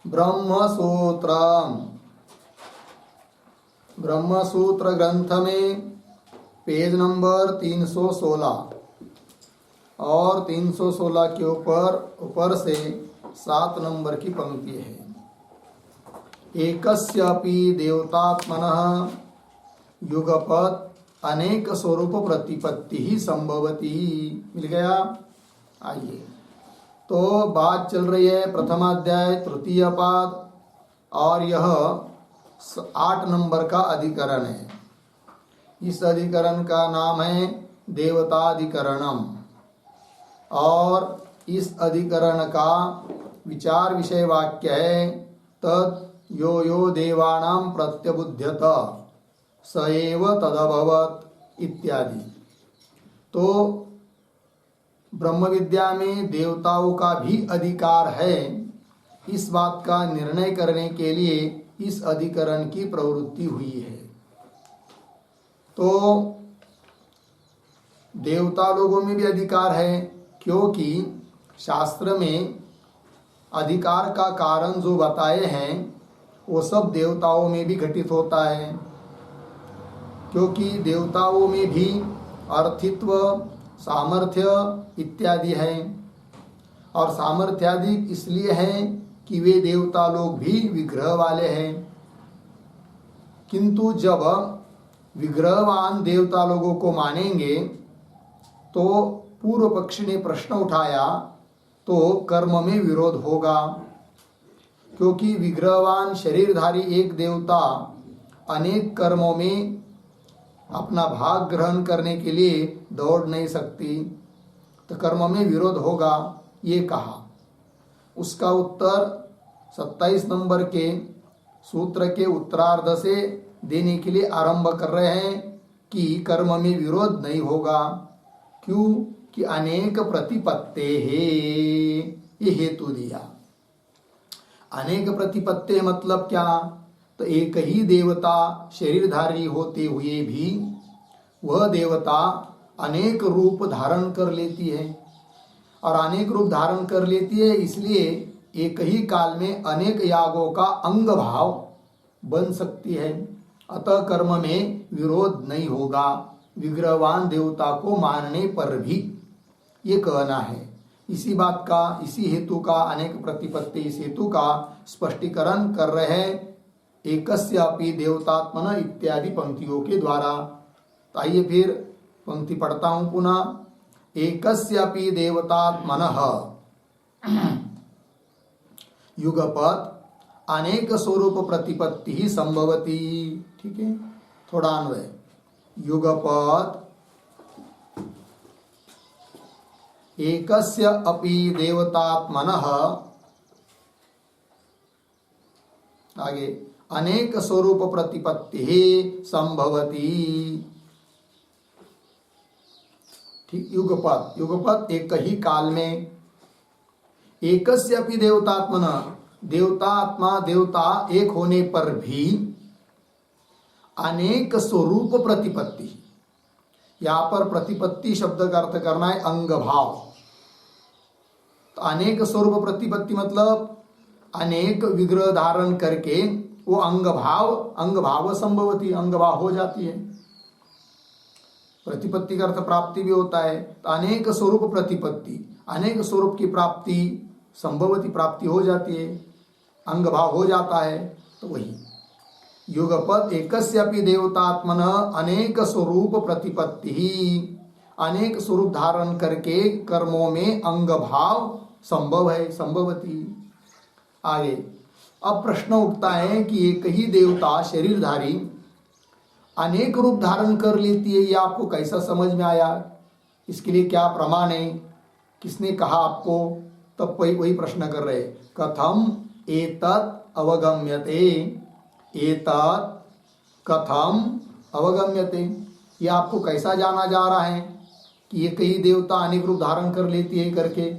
ब्रह्मसूत्र ब्रह्मसूत्र ग्रंथ में page number 316 और 316 के ऊपर से 7 नंबर की पंक्ति है। एकस्यापि देवतात्मनः युगपत् अनेक स्वरूप प्रतिपत्ति ही संभवती। मिल गया। आइए, तो बात चल रही है प्रथमाध्याय तृतीय पाद और यह 8 नंबर का अधिकरण है। इस अधिकरण का नाम है देवताधिकरणम और इस अधिकरण का विचार विषय वाक्य है तत् यो यो देवानां प्रत्यबुध्यत स एव तदभवत् इत्यादि। तो ब्रह्म विद्या में देवताओं का भी अधिकार है, इस बात का निर्णय करने के लिए इस अधिकरण की प्रवृत्ति हुई है। तो देवता लोगों में भी अधिकार है, क्योंकि शास्त्र में अधिकार का कारण जो बताए हैं वो सब देवताओं में भी घटित होता है, क्योंकि देवताओं में भी अर्थित्व, सामर्थ्य इत्यादि है। और सामर्थ्यादि इसलिए है कि वे देवता लोग भी विग्रह वाले हैं। किंतु जब विग्रहवान देवता लोगों को मानेंगे तो पूर्व पक्षी ने प्रश्न उठाया तो कर्म में विरोध होगा, क्योंकि विग्रहवान शरीरधारी एक देवता अनेक कर्मों में अपना भाग ग्रहण करने के लिए दौड़ नहीं सकती, तो कर्म में विरोध होगा, ये कहा। उसका उत्तर 27 नंबर के सूत्र के उत्तरार्ध से देने के लिए आरंभ कर रहे हैं कि कर्म में विरोध नहीं होगा। क्यों? कि अनेक प्रतिपत्ते है, ये हेतु दिया। अनेक प्रतिपत्ते मतलब क्या? तो एक ही देवता शरीरधारी होते हुए भी वह देवता अनेक रूप धारण कर लेती है, और अनेक रूप धारण कर लेती है इसलिए एक ही काल में अनेक यागों का अंग भाव बन सकती है। अतः कर्म में विरोध नहीं होगा विग्रहवान देवता को मानने पर भी, ये कहना है। इसी बात का, इसी हेतु का, अनेक प्रतिपत्ति इस हेतु का स्पष्टीकरण कर रहे हैं एकस्यापि देवतात्मन इत्यादि पंक्तियों के द्वारा। तो आइए फिर पंक्ति पढ़ता हूं पुनः। एकस्यापि देवतात्मनः युगपत् अनेक स्वरूप प्रतिपत्ति ही संभवती। ठीक है, थोड़ा अन्वय। युगपत् एकस्य अपि देवतात्मनः, आगे, अनेक स्वरूप प्रतिपत्ति संभवती। ठीक, युगपत्, युगपत् एक ही काल में। एकस्य अपि देवतात्मनः, देवतात्मा देवता एक होने पर भी अनेक स्वरूप प्रतिपत्ति, यहां पर प्रतिपत्ति शब्द का अर्थ करना है अंग भाव। तो अनेक स्वरूप प्रतिपत्ति मतलब अनेक विग्रह धारण करके वो अंग भाव संभवती, अंग भाव हो जाती है। प्रतिपत्ति का अर्थ प्राप्ति भी होता है। तो अनेक स्वरूप प्रतिपत्ति, अनेक स्वरूप की प्राप्ति संभवती, प्राप्ति हो जाती है, अंग भाव हो जाता है। तो वही युगपत् एकस्यापि देवतात्मनः अनेक स्वरूप प्रतिपत्ति ही, अनेक स्वरूप धारण करके कर्मों में अंग भाव संभव है, संभवती। आगे अब प्रश्न उठता है कि एक ही देवता शरीरधारी अनेक रूप धारण कर लेती है, ये आपको कैसा समझ में आया? इसके लिए क्या प्रमाण है? किसने कहा आपको? तब वही प्रश्न कर रहे, कथम एतत् अवगम्यते, एतत् कथम अवगम्यते, ये आपको कैसा जाना जा रहा है कि एक ही देवता अनेक रूप धारण कर लेती है करके,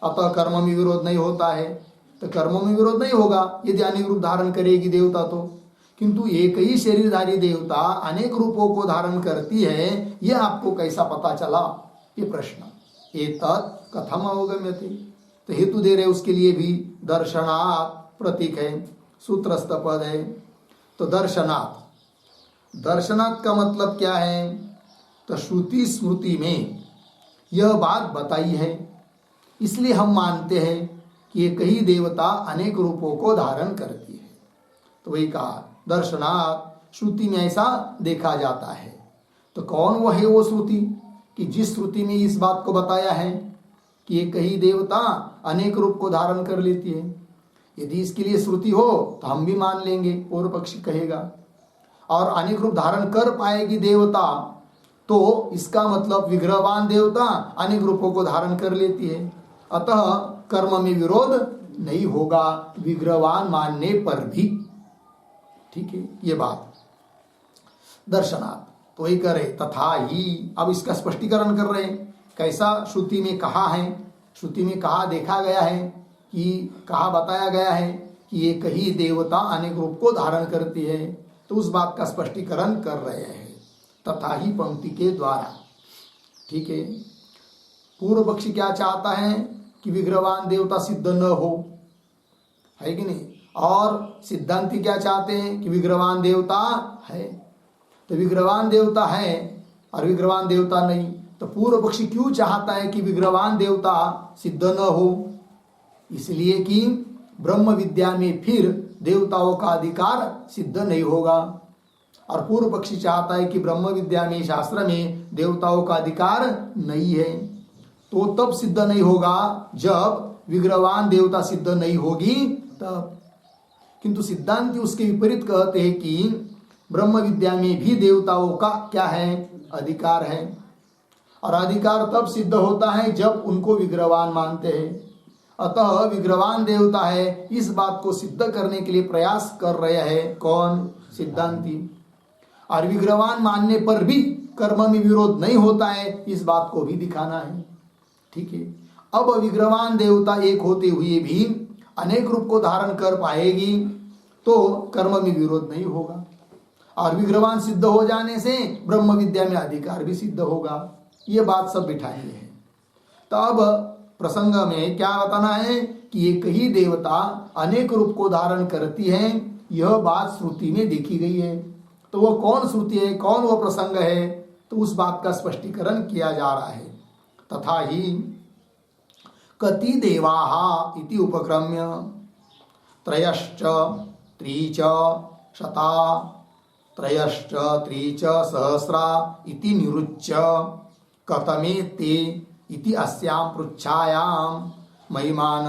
अतः कर्म में विरोध नहीं होता है। तो कर्म में विरोध नहीं होगा यदि अनेक रूप धारण करेगी देवता तो, किंतु एक ही शरीरधारी देवता अनेक रूपों को धारण करती है, यह आपको कैसा पता चला? ये प्रश्न। एतत् कथम अवगम्यते, तो हेतु दे रहे उसके लिए भी, दर्शनात् प्रतीक है, सूत्रस्थ पद है। तो दर्शनात्, दर्शनात् का मतलब क्या है? तो श्रुति स्मृति में यह बात बताई है, इसलिए हम मानते हैं कि एक ही देवता अनेक रूपों को धारण करती है। तो वही कहा दर्शनात्, श्रुति में ऐसा देखा जाता है। तो कौन वह है वो श्रुति कि जिस श्रुति में इस बात को बताया है कि एक ही देवता अनेक रूप को धारण कर लेती है? यदि इसके लिए श्रुति हो तो हम भी मान लेंगे, पूर्व पक्षी कहेगा। और अनेक रूप धारण कर पाएगी देवता, तो इसका मतलब विग्रहवान देवता अनेक रूपों को धारण कर लेती है, अतः कर्म में विरोध नहीं होगा विग्रहवान मानने पर भी। ठीक है, ये बात दर्शनात्। तो वही करे तथा ही, अब इसका स्पष्टीकरण कर रहे हैं कैसा श्रुति में कहा है, श्रुति में कहा देखा गया है कि कहा बताया गया है कि एक ही देवता अनेक रूप को धारण करती है, तो उस बात का स्पष्टीकरण कर रहे हैं तथा ही पंक्ति के द्वारा। ठीक है, पूर्व पक्षी क्या चाहता है कि विग्रहवान देवता सिद्ध न हो, है कि नहीं, और सिद्धांती क्या चाहते हैं कि विग्रहवान देवता है। तो विग्रहवान देवता है और विग्रहवान देवता नहीं, तो पूर्व पक्षी क्यों चाहता है कि विग्रहवान देवता सिद्ध न हो? इसलिए कि ब्रह्म विद्या में फिर देवताओं का अधिकार सिद्ध नहीं होगा, और पूर्व पक्षी चाहता है कि ब्रह्म विद्या में शास्त्र में देवताओं का अधिकार नहीं है। तो तब सिद्ध नहीं होगा जब विग्रहवान देवता सिद्ध नहीं होगी तब। किंतु सिद्धांति उसके विपरीत कहते हैं कि ब्रह्म विद्या में भी देवताओं का क्या है? अधिकार है, और अधिकार तब सिद्ध होता है जब उनको विग्रहवान मानते हैं। अतः विग्रहवान देवता है, इस बात को सिद्ध करने के लिए प्रयास कर रहे हैं कौन? सिद्धांति। और विग्रहवान मानने पर भी कर्म में विरोध नहीं होता है, इस बात को भी दिखाना है। ठीक है, अब विग्रहवान देवता एक होते हुए भी अनेक रूप को धारण कर पाएगी तो कर्म में विरोध नहीं होगा, और विग्रहवान सिद्ध हो जाने से ब्रह्म विद्या में अधिकार भी सिद्ध होगा। ये बात सब बिठाई है। तो अब प्रसंग में क्या बताना है कि एक ही देवता अनेक रूप को धारण करती है, यह बात श्रुति में देखी गई है। तो वो कौन श्रुति है, कौन वो प्रसंग है, तो उस बात का स्पष्टीकरण किया जा रहा है। तथा ही कति देवाः इति उपक्रम्य त्रयश्च त्रीच शता त्रयश्च त्रीच सहस्रा इति निरुच्य कतमे ते इति अस्यां पृच्छायां महिमान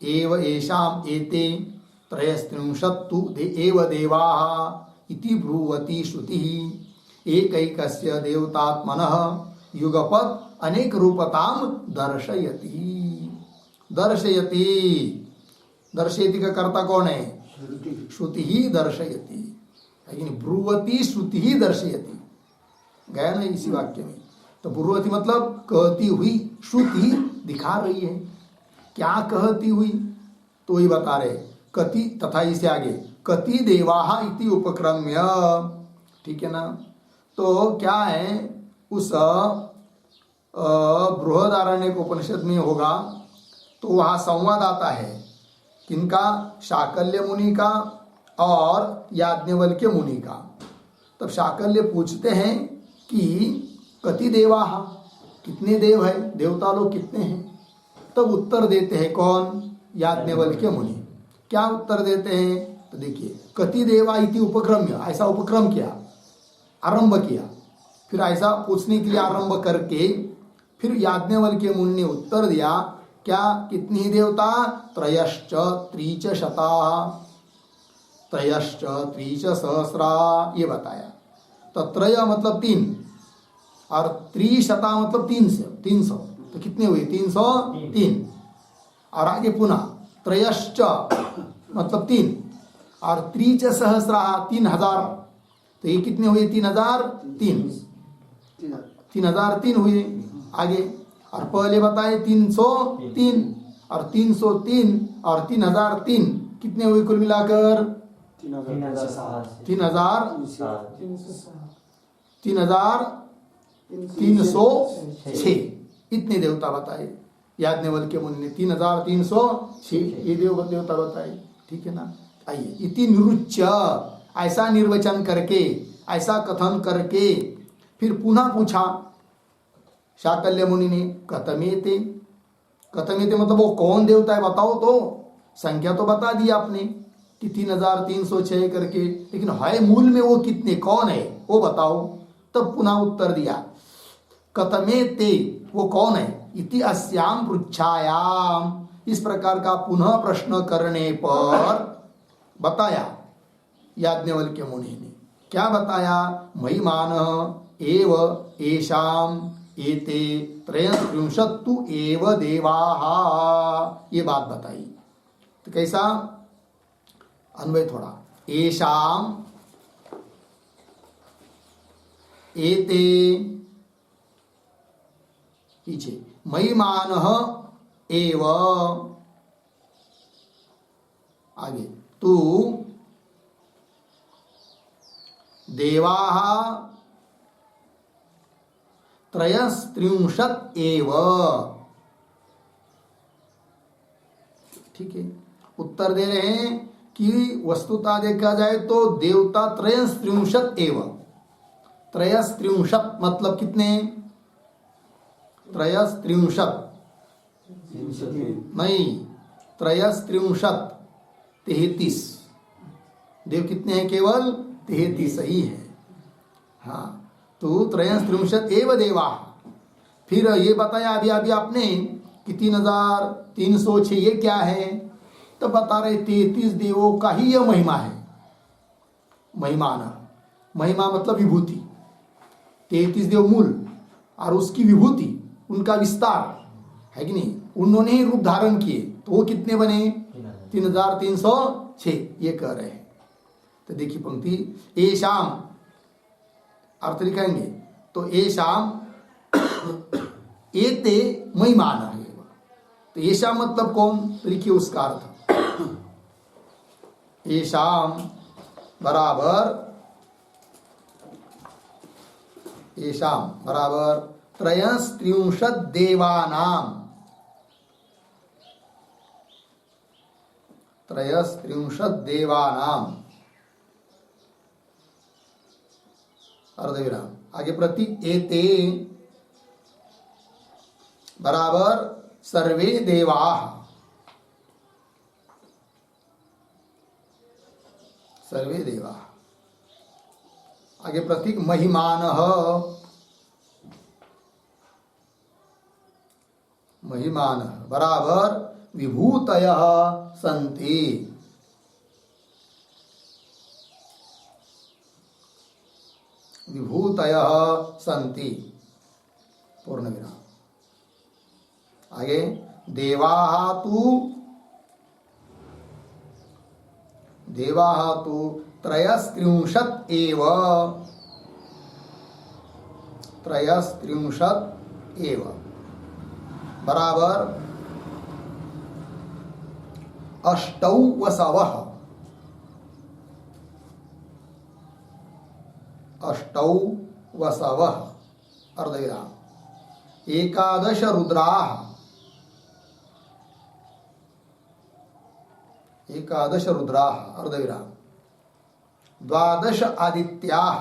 एव येषाम् एते त्रयस्त्रिंशत्तु एव देवाः इति ब्रुवति श्रुतिः एकैकस्य देवतात्मनः युगपत् अनेक रूपतां दर्शयति। दर्शयति, दर्शयति का कर्ता कौन है? श्रुति ही दर्शयति, लेकिन ब्रुवति श्रुति ही दर्शयति, गया ना इसी वाक्य में। तो ब्रुवति मतलब कहती हुई, श्रुति दिखा रही है। क्या कहती हुई? तो वही बता रहे कति, तथा इसे आगे कति देवाः इति उपक्रम्य। ठीक है ना, तो क्या है उस बृहदारण्यक उपनिषद में होगा तो वहाँ संवाद आता है किनका? शाकल्य मुनि का और याज्ञवल्क्य मुनि का। तब शाकल्य पूछते हैं कि कति देवाः, कितने देव है, देवता लोग कितने हैं? तब उत्तर देते हैं कौन? याज्ञवल्क्य मुनि। क्या उत्तर देते हैं? तो देखिए कति देवा इति उपक्रम्य, ऐसा उपक्रम किया, आरंभ किया, फिर ऐसा पूछने के लिए आरंभ करके फिर याज्ञवल्क्य मुनि ने उत्तर दिया क्या? कितनी देवता? त्रयश्च त्रीच शता त्रयश्च त्रीच सहस्रा, ये बताया। तो त्रय मतलब 3 और त्रिशता मतलब 300। तो कितने हुए? 303। और आगे पुनः त्रयश्च मतलब 3 और त्रिच सहस्रा 3000। तो ये कितने हुए? 3003। 3003 हुए। आगे और पहले बताए 303 और 303 और 3003 कितने हुए कुल मिलाकर? 3306 इतने देवता बताए याज्ञवल्क्य मुनि ने। 3306 ये देवता बताए। ठीक है ना। आइए, इति निरुच्य, ऐसा निर्वचन करके, ऐसा कथन करके फिर पुनः पूछा शाकल्य मुनि ने, कथमेते, कथमेते मतलब वो कौन देवता है बताओ तो। संख्या तो बता दी आपने कि 3306 करके, लेकिन है मूल में वो कितने, कौन है वो बताओ। तब पुनः उत्तर दिया, कथमेते, वो कौन है, इति अस्याम पृच्छायाम, इस प्रकार का पुनः प्रश्न करने पर बताया याज्ञवल्क्य मुनि ने। क्या बताया, महिमान एव एषाम एते त्रयस्त्रिंशत्तु एव देवाः, ये बात बताई। तो कैसा अन्वय थोड़ा, एषाम एते, पीछे महिमान एव, आगे तू देवाः त्रयस्त्रिंशत् एव, ठीक है। उत्तर दे रहे हैं कि वस्तुतः देखा जाए तो देवता त्रयस्त्रिंशत् एव, त्रयस्त्रिंशत् मतलब कितने, त्रयस्त्रिंशत् नहीं, त्रयस्त्रिंशत् 33 देव कितने हैं, केवल 33 ही है। हाँ, तो त्रयस्त्रिंशत् एव देवा। फिर ये बताया अभी अभी आपने कि 3306 ये क्या है, तो बता रहे 33 देवों का ही यह महिमा है। महिमान, महिमा मतलब विभूति, 33 देव मूल और उसकी विभूति, उनका विस्तार है कि नहीं, उन्होंने ही रूप धारण किए, तो वो कितने बने, 3306, ये कह रहे हैं। तो देखिए पंक्ति, एशाम अर्थ लिखेंगे तो एशाम एते महिमान है, तो एशाम मतलब कौन, तो लिखिए उसका अर्थ, एशाम बराबर, एशाम बराबर त्रयस्त्रिंशत् देवानाम, त्रयस्त्रिंशत् देवानाम, अर्धविराम, आगे प्रति एते बराबर सर्वे देवाः, सर्वे देवाः, आगे प्रतीक महिमानः, महिमानः बराबर विभूतयः सन्ति, विभूतयः सन्ति, पूर्ण विराम। आगे देवाः तु त्रयस्त्रिंशत् एव, त्रयस्त्रिंशत् एव बराबर अष्टौ वसवः, अष्टौ वसवः अर्धविराम, एकादश रुद्राः, एकादश रुद्राः अर्धविराम, द्वादश आदित्याः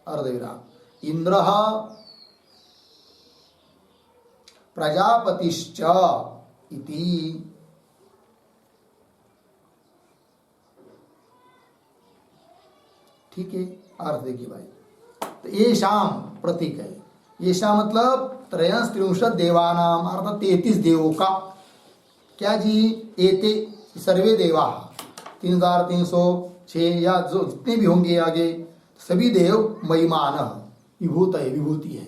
अर्धविराम, इंद्रः प्रजापतिश्च इति, ठीक है। अर्थ देखिए भाई, तो ये शाम प्रतीक है, ये शाम मतलब त्रयस्त्रिंशत् देवानाम, अर्थात 33 देवों का, क्या जी, एते सर्वे देवा, 3306 या जो जितने भी होंगे आगे, सभी देव महिमान, विभूत है, विभूति है,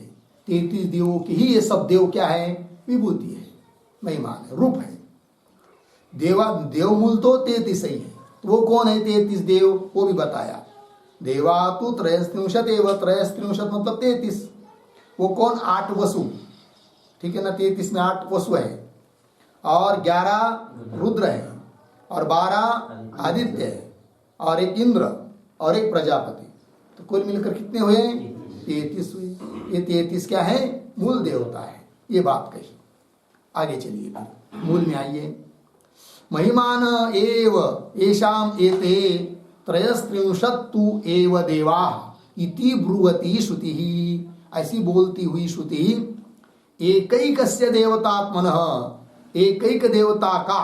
33 देवों की ही ये सब देव क्या है, विभूति है, महिमान है, रूप है। देवा देव मूल तो 33 ही है, तो वो कौन है 33 देव, वो भी बताया। देवा तो त्रयस्त्रिंशत् एव, त्रयस्त्रिंशत् मतलब 33, वो कौन, 8 वसु, ठीक है ना, 33 में 8 वसु है, और 11 रुद्र है, और 12 आदित्य है, और एक इंद्र, और एक प्रजापति, तो कुल मिलकर कितने हुए, 33 हुए। ये 33 क्या है, मूल देवता है, ये बात कही। आगे चलिए, मूल में आइए। महिमान एव येषाम एते त्रयस्त्रिंशत्तु एव देवा इति ब्रुवती श्रुति। ऐसी बोलती हुई श्रुति एकैकस्य देवतात्मनः, एकैक देवता का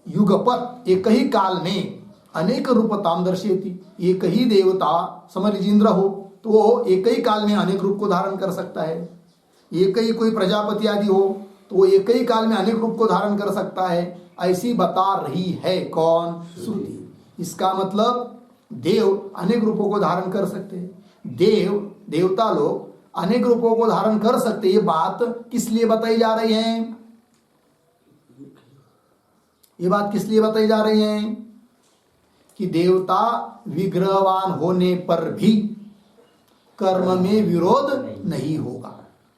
युगपत एक ही काल में अनेक रूपताम दर्शयति। एक ही देवता समझ लीजिए इंद्र हो तो वो एक ही काल में अनेक रूप को धारण कर सकता है। एक ही कोई प्रजापति आदि हो तो वो एक ही काल में अनेक रूप को धारण कर सकता है। ऐसी बता रही है कौन? श्रुति। इसका मतलब देव अनेक रूपों को धारण कर सकते हैं। देवता लोग अनेक रूपों को धारण कर सकते। ये बात किस लिए बताई जा रही है? ये बात किस लिए बताई जा रही है कि देवता विग्रहवान होने पर भी कर्म में विरोध नहीं होगा,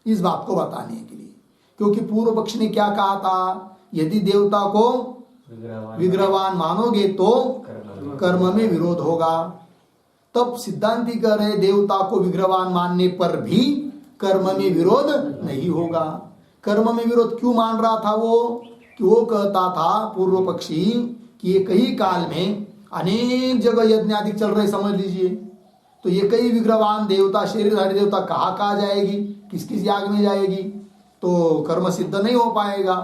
इस बात को बताने के लिए। क्योंकि पूर्व पक्ष ने क्या कहा था? यदि देवता को विग्रहवान मानोगे तो कर्म में विरोध होगा। तब सिद्धांती कह रहे देवता को विग्रहवान मानने पर भी कर्म में विरोध नहीं होगा। कर्म में विरोध क्यों मान रहा था वो? कि वो कहता था पूर्व पक्षी कि एक ही काल में अनेक जगह यज्ञ आदि चल रहे, समझ लीजिए। तो एक ही विग्रहवान देवता, शरीरधारी देवता कहाँ जाएगी, किस किस याग में जाएगी, तो कर्म सिद्ध नहीं हो पाएगा।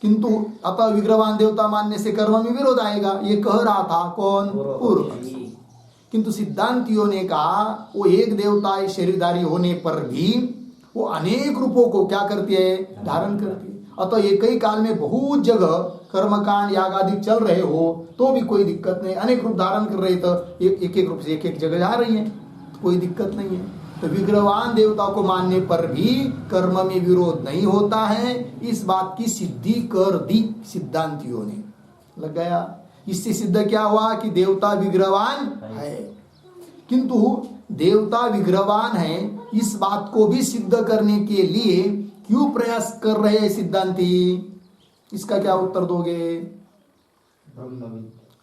किंतु अतः विग्रहवान देवता मानने से कर्म में विरोध आएगा, ये कह रहा था कौन? पूर्व पक्षी। किंतु सिद्धांतियों ने कहा वो एक देवता शरीरधारी होने पर भी वो अनेक रूपों को क्या करती है? धारण करती है। अतः एक ही काल में बहुत जगह कर्मकांड याग आदि चल रहे हो तो भी कोई दिक्कत नहीं। अनेक रूप धारण कर रहे तो एक एक रूप से एक एक जगह जा रही है तो कोई दिक्कत नहीं है। तो विग्रहवान देवता को मानने पर भी कर्म में विरोध नहीं होता है। इस बात की सिद्धि कर दी सिद्धांतियों ने। लग गया? इससे सिद्ध क्या हुआ कि देवता विग्रहवान है। किंतु देवता विग्रहवान है इस बात को भी सिद्ध करने के लिए क्यों प्रयास कर रहे हैं सिद्धांती? इसका क्या उत्तर दोगे?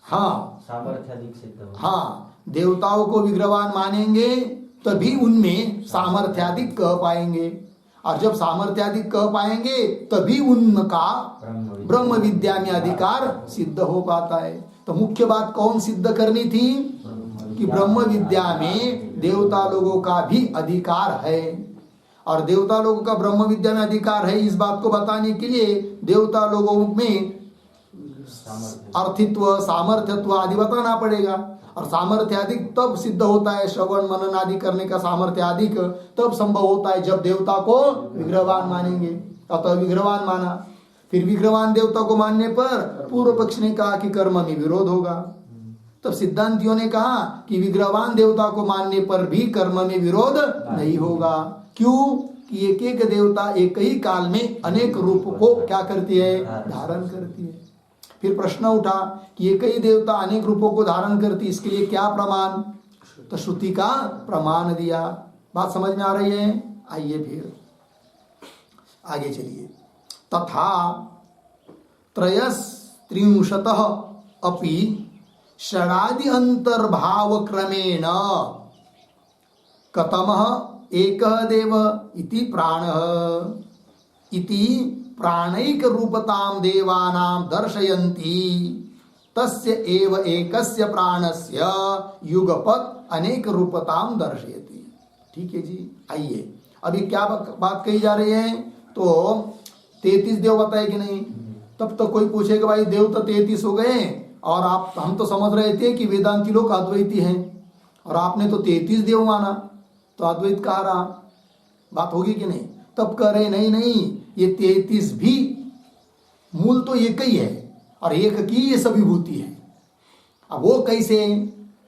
हाँ, सामर्थ्याधिक सिद्ध। हाँ, देवताओं को विग्रहवान मानेंगे तभी उनमें सामर्थ्याधिक कह पाएंगे, और जब सामर्थ्याधिक कह पाएंगे तभी उनका ब्रह्म विद्या में अधिकार सिद्ध हो पाता है। तो मुख्य बात कौन सिद्ध करनी थी? कि ब्रह्म विद्या में देवता लोगों का भी अधिकार है, और देवता लोगों का ब्रह्म विद्या में अधिकार है इस बात को बताने के लिए देवता लोगों में अर्थित्व, सामर्थ्यत्व आदि बताना पड़ेगा। और सामर्थ्य अधिक तब सिद्ध होता है, श्रवण मनन आदि करने का सामर्थ्य अधिक तब संभव होता है जब देवता को विग्रहवान मानेंगे। अतः विग्रहवान माना, फिर विग्रहवान देवता को मानने पर पूर्व पक्ष ने कहा कि कर्म में विरोध होगा। तब सिद्धांतियों ने कहा कि विग्रहवान देवता को मानने पर भी कर्म में विरोध नहीं होगा। क्यों? कि एक एक देवता एक ही काल में अनेक रूप को क्या करती है? धारण करती है। फिर प्रश्न उठा कि एक ही देवता अनेक रूपों को धारण करती, इसके लिए क्या प्रमाण? तो श्रुति का प्रमाण दिया। बात समझ में आ रही है? आइए फिर आगे चलिए। तथा त्रयस्त्रिंशतः अपि षडादि अंतर्भाव क्रमेण कतमः एकः देव इति प्राणः इति प्राणैक रूपतां देवानां दर्शयन्ति तस्य एव एकस्य प्राणस्य युगपत् अनेक रूपतां दर्शयति। ठीक है जी। आइए अभी क्या बात कही जा रही है? तो 33 देव बताए कि नहीं? तब तो कोई पूछेगा भाई देव तो 33 हो गए और आप, हम तो समझ रहे थे कि वेदांती लोग अद्वैती हैं और आपने तो 33 देव माना, तो अद्वैत कहा रहा, बात होगी कि नहीं? तब कह रहे नहीं नहीं, ये 33 भी मूल तो एक ही है और एक की ये सभी विभूति है। अब वो कैसे,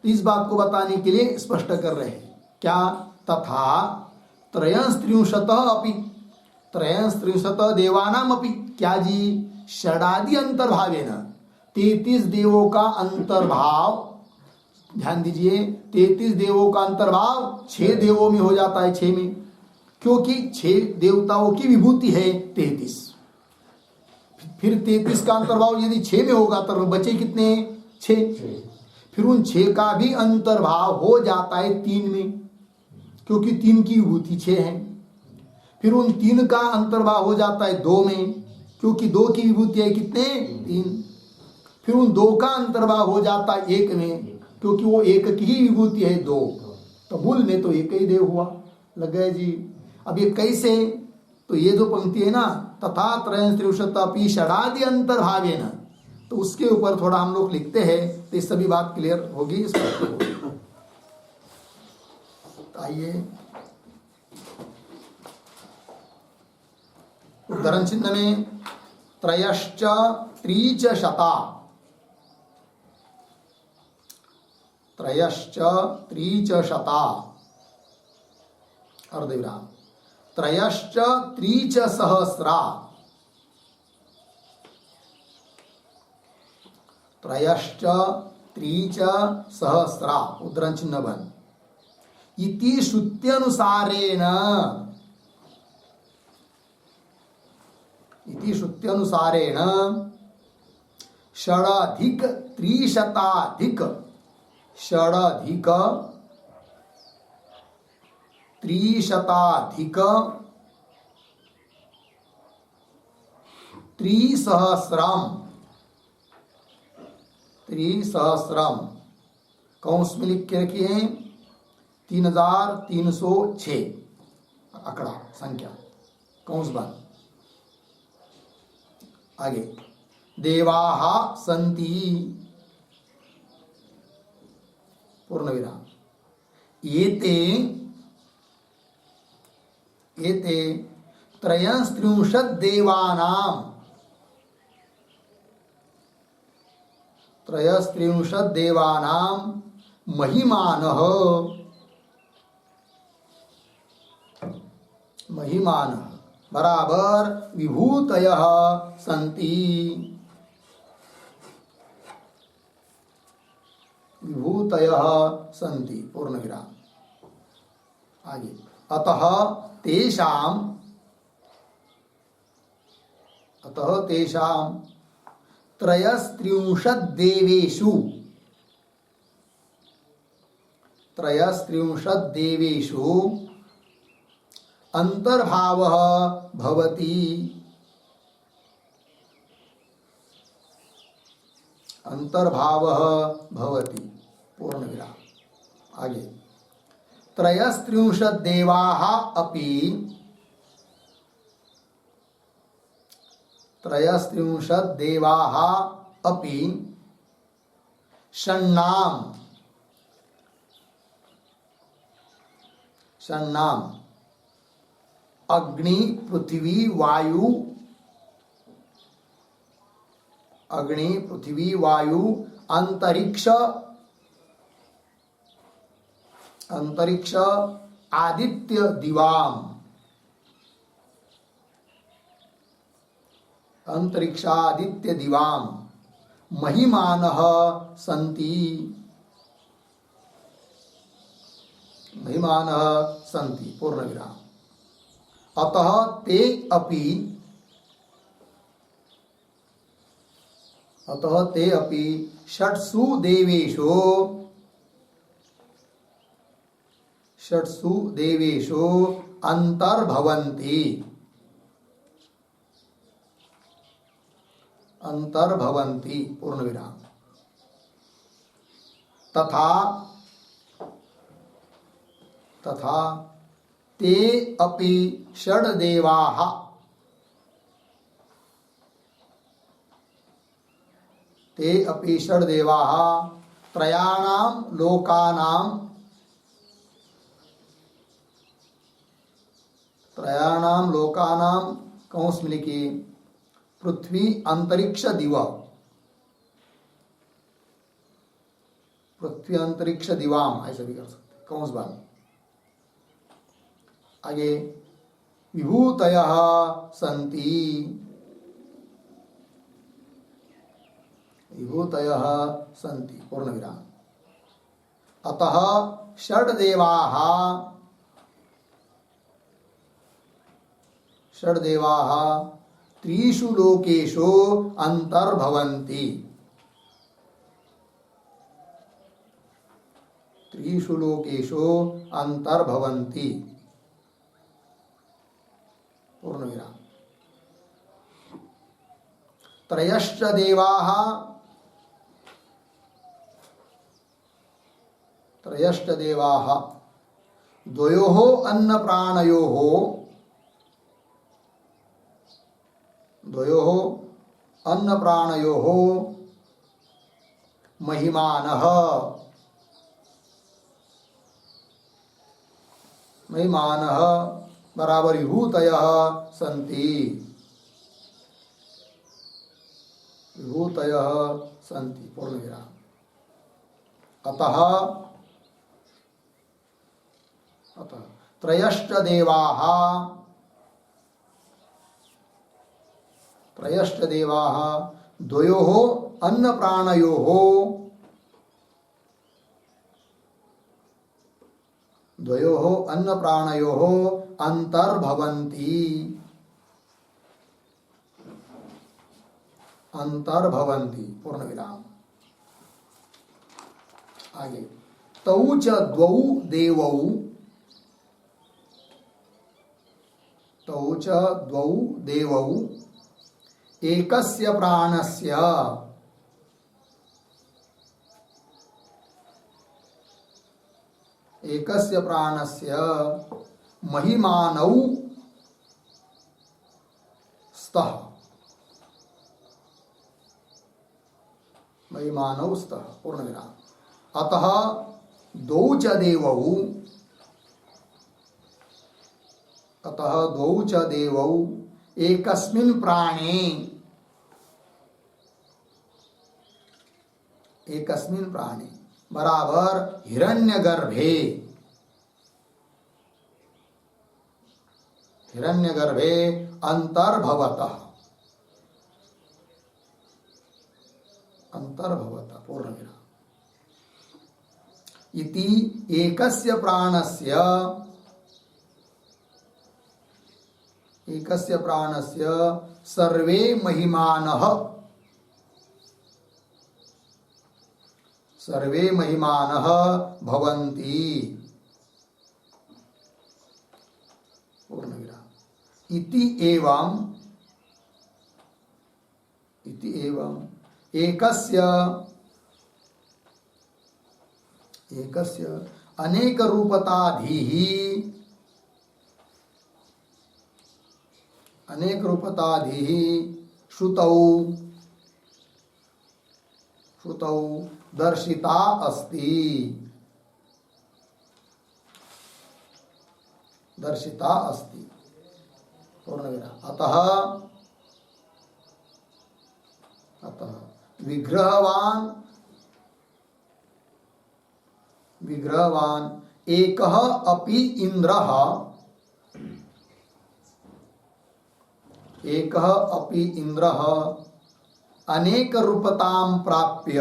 इस बात को बताने के लिए स्पष्ट कर रहे हैं। क्या? तथा त्रयस्त्रिंशतः अपि, त्रयस्त्रिंशतः देवानाम अपि, क्या जी? षडादि अंतर्भावेन, 33 देवों का अंतर्भाव, ध्यान दीजिए, 33 देवों का अंतर्भाव 6 देवों में हो जाता है, 6 में, क्योंकि 6 देवताओं की विभूति है 33। फिर 33 का अंतर्भाव यदि 6 में होगा तो बचे कितने? 6। फिर उन 6 का भी अंतर्भाव हो जाता है 3 में, क्योंकि 3 की विभूति 6 है। फिर उन तीन का अंतर्भाव हो जाता है दो में, क्योंकि दो की विभूति है कितने, तीन। फिर उन दो का अंतर्भाव हो जाता है एक में, क्योंकि वो एक की ही विभूति है दो, तो मूल में तो एक ही देव हुआ। लग गए जी। अब ये कैसे, तो ये जो पंक्ति है ना, तथा त्रयं त्रिंशत्पि षडादि अंतर्भावेन, तो उसके ऊपर थोड़ा हम लोग लिखते हैं, तो इस सभी बात क्लियर होगी इस बात को। आइए उद्धरण चिन्ह में त्रयश्च त्रीच शता, त्रयश्च त्रीच शता अर्धविराम, त्रयश्च त्रीच सहस्रा, त्रयश्च त्रीच सहस्रा उद्धरण चिन्ह बन इति श्रुत्यनुसारेण, इति श्रुत्यनुसारेण षडधिक त्रिशताधिक, षडधिक त्रिशताधिक त्रिसहस्रम, त्रिसहस्रम कौंस में लिख के रखिए 3306 आंकड़ा संख्या कौंस बंद। आगे देवाः सन्ति पूर्ण विराम एते, एते त्रयस्त्रिंशत् देवानां, त्रयस्त्रिंशत् देवानां महिमानः, महिमानः बराबर विभूतयः सन्ति, विभूतयः सन्ति पूर्ण विराम। आगे अतः तेषाम्, अतः तेषां त्रयस्त्रिंशत् देवेषु, त्रयस्त्रिंशत् देवेषु अंतर्भावः भवति, अंतर्भावः भवति पूर्ण विराम। आगे त्रयस्त्रिंशत् देवाः अपि, त्रयस्त्रिंशत् देवाः अपि षण्णाम्, षण्णाम् अग्नि पृथ्वी वायु, अग्नि पृथ्वी वायु अंतरिक्ष, अंतरिक्ष आदित्य दिवाम, अंतरिक्षादित्य दिवाम महिमानः सन्ति, महिमानः सन्ति पूर्ण विराम। अतः ते अपि, अतः ते अपि षट्सु देवेषु, षट्सु देवेषु अंतर्भवन्ति, अंतर्भवन्ति पूर्ण विराम। तथा, तथा ते अपि षड्देवाः, ते अपि षड्देवाः त्रयाणां लोकानां, त्रयाणां लोकानां कौंस में लिखिए पृथ्वी अंतरिक्ष दिवा, पृथ्वी अंतरिक्ष दिवाम ऐसा भी कर सकते कौंस बंद। आगे विभूतयः सन्ति, विभूतयः सन्ति पूर्ण विराम। अतः षड्देवाः, षड्देवाः त्रिषु लोकेषु अंतर्भवन्ति, त्रिषु लोकेषु अंतर्भवन्ति। पूर्णविराम। त्रयश्च देवाः त्रयश्च देवाः द्वयोः अन्नप्राणयोः महिमानः बराबर विभूतयः सन्ति। पूर्णविराम। अतः त्रयश्च देवाः द्वयोः अन्नप्राणयोः अंतर्भवन्ति। पूर्णविराम। आगे तौ च द्वौ देवौ एकस्य प्राणस्य महिमानौ स्तः। पूर्णविराम। अतः द्वौ च देवौ एकस्मिन् प्राणे बराबर हिरण्यगर्भे अंतर्भवतः। पूर्णविराम। इति एकस्य प्राणस्य सर्वे महिमानः भवन्ति। पूर्णविराम। इति एवं एकस्य अनेक रूपताधिः श्रुतौ दर्शिता अस्ति। पूर्णविराम। अतः विग्रहवान एकः अपि इंद्रः अनेक रूपतां प्राप्य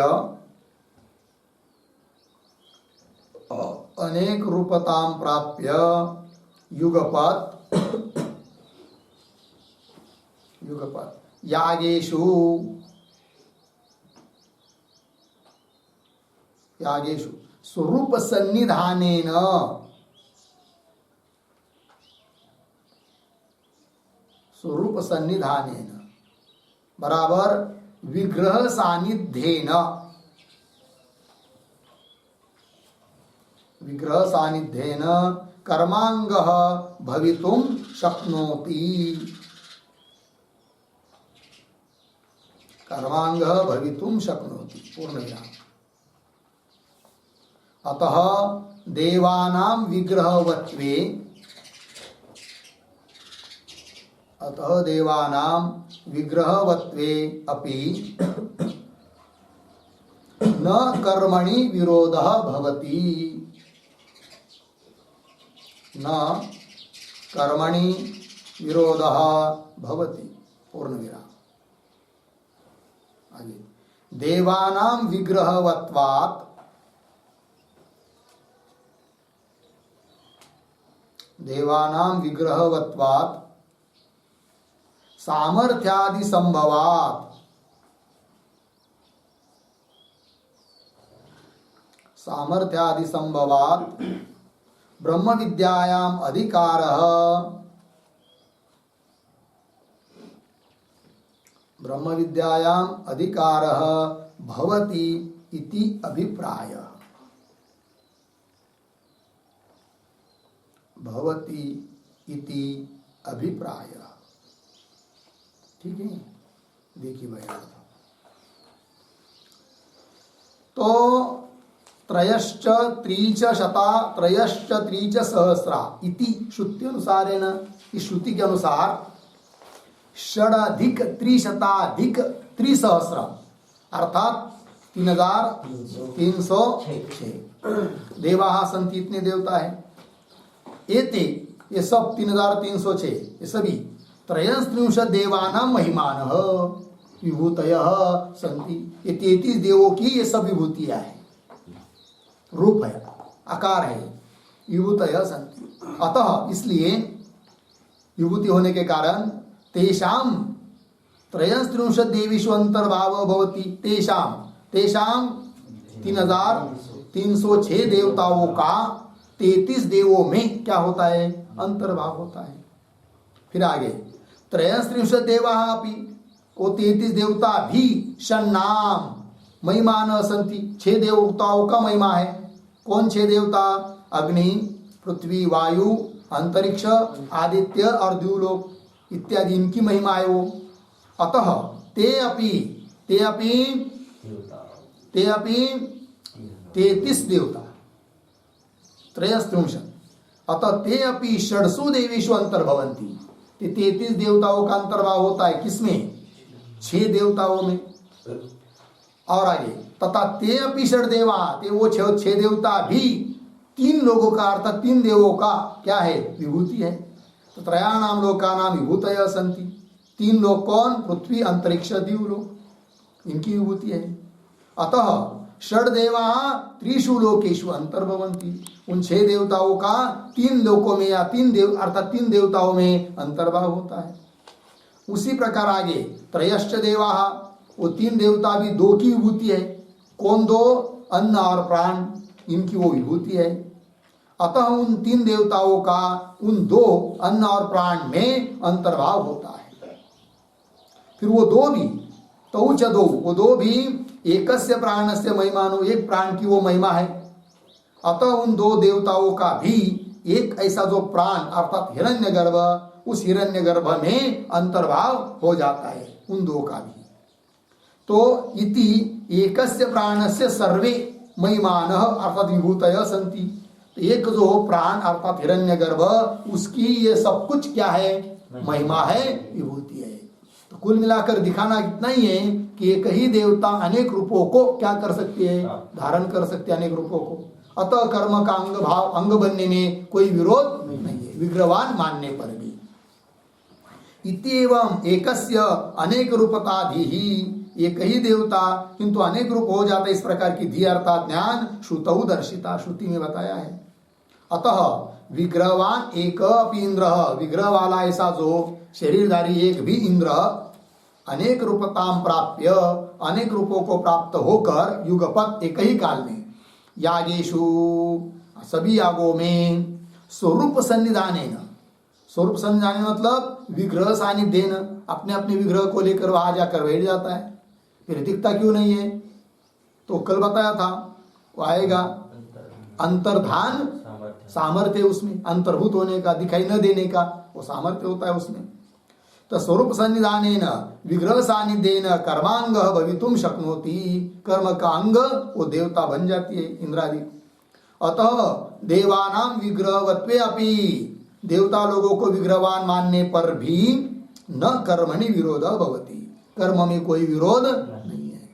युगपत् यागेषु स्वरूप सन्निधानेन बराबर विग्रह सानिध्येन कर्मांगः भवितुं शक्नोति। पूर्णविराम। अतः देवानां विग्रहवत्वे अपि न कर्मणि विरोधः भवति। पूर्णविराम। आगे देवानां विग्रहवत्वात् सामर्थ्यादि संभवात् ब्रह्म विद्यायाम अधिकारः ब्रह्म विद्यायाम अधिकारः भवति इति अभिप्रायः। भवति इति अभिप्रायः। ठीक है, देखिए भाई। तो त्रयश्च त्रीच शता त्रयश्च त्रीच सहस्रा इति श्रुति अनुसारेण, इस श्रुति के अनुसार षडधिक त्रिशताधिक त्रिसहस्र अर्थात 3306 देवाः सन्ति, इतने देवता है। एते ये सब 3306 ये सभी त्रयस्त्रिंशत् देवानां महिमानः विभूतयः सन्ति। ये 33 देवों की ये सब विभूतियां हैं, रूप है, आकार है, विभूतयः सन्ति। अतः इसलिए विभूति होने के कारण तेषां त्रयस्त्रिंशत् देवीषु अंतर्भाव भवति। तेषां 3306 देवताओं का 33 देवों में क्या होता है? अंतर्भाव होता है। फिर आगे त्रयस्त्रिंशत् देवाः अपि, वो 33 देवता भी षण्णाम महिमानः सन्ति, 6 देवताओं का महिमा है। कौन 6 देवता? अग्नि, पृथ्वी, वायु, अंतरिक्ष, आदित्य और द्युलोक इत्यादि इनकी महिमा है वो। अतः ते अपि 33 देवता त्रयस्त्रिंशत्, अतः ते अपि षड्सु देवीषु अंतर्भवन्ति। 33 देवताओं का अंतर्भाव होता है किसमें? 6 देवताओं में। और आगे तथा ते अपि षड्देवा, ते वो 6 देवता भी 3 लोगों का अर्थात 3 देवों का क्या है? विभूति है। तो त्रयाणाम लोकानां विभूतयः सन्ति। 3 लोक कौन? पृथ्वी, अंतरिक्ष, द्युलोक, इनकी विभूति है। अतः षड्देवाः त्रिषु लोकेषु अंतर्भवन्ति, उन 6 देवताओं का 3 लोकों में या 3 देव अर्थात 3 देवताओं में अंतर्भाव होता है। उसी प्रकार आगे त्रयश्च देवाः, वो 3 देवता भी 2 की विभूति है। कौन 2? अन्न और प्राण, इनकी वो विभूति है। अतः उन 3 देवताओं का उन 2 अन्न और प्राण में अंतर्भाव होता है। फिर वो 2 भी तौ च 2, वो 2 भी एकस्य प्राणस्य महिमानो, एक प्राण की वो महिमा है। अतः उन 2 देवताओं का भी एक ऐसा जो प्राण अर्थात हिरण्यगर्भ, उस हिरण्यगर्भ में अंतर्भाव हो जाता है उन 2 का भी। तो इति एकस्य प्राणस्य सर्वे महिमानः अर्थात विभूतयः सन्ति। एक जो प्राण अर्थात हिरण्यगर्भ, उसकी ये सब कुछ क्या है? महिमा है, विभूति है। तो कुल मिलाकर दिखाना इतना ही है कि एक ही देवता अनेक रूपों को क्या कर सकते हैं? धारण कर सकते हैं, अनेक रूपों को। अतः कर्म का अंग बनने में कोई विरोध नहीं है, विग्रहवान मानने पर भी। इत्येवं एकस्य अनेक रूपताधिः, एक ही देवता किंतु अनेक रूप हो जाता है, इस प्रकार की धी अर्थात ज्ञान श्रुतौ दर्शिता, श्रुति में बताया है। अतः विग्रहवान एक अपि इंद्र, विग्रह वाला ऐसा जो शरीरधारी एक भी इंद्र अनेक रूपताम प्राप्य, अनेक रूपों को प्राप्त होकर युगपत एक ही काल में यागेषु, सभी यागों में स्वरूप सन्निधानेन, स्वरूप सन्निधान मतलब विग्रह सानिध्येन, अपने अपने विग्रह को लेकर वहां जाकर बैठ जाता है। फिर दिखता क्यों नहीं है? तो कल बताया था, वो आएगा अंतर्धान सामर्थ्य, उसमें अंतर्भूत होने का, दिखाई न देने का वो सामर्थ्य होता है उसमें। तो स्वरूप सन्निधानेन विग्रह सानिध्येन कर्मांग भवितुम शक्नोति, कर्म का अंग वो देवता बन जाती है इंद्रादि। अतः देवानाम विग्रहवत्वे अपि, देवता लोगों को विग्रहवान मानने पर भी न कर्मणि विरोध भवति, कर्म में कोई विरोध नहीं है।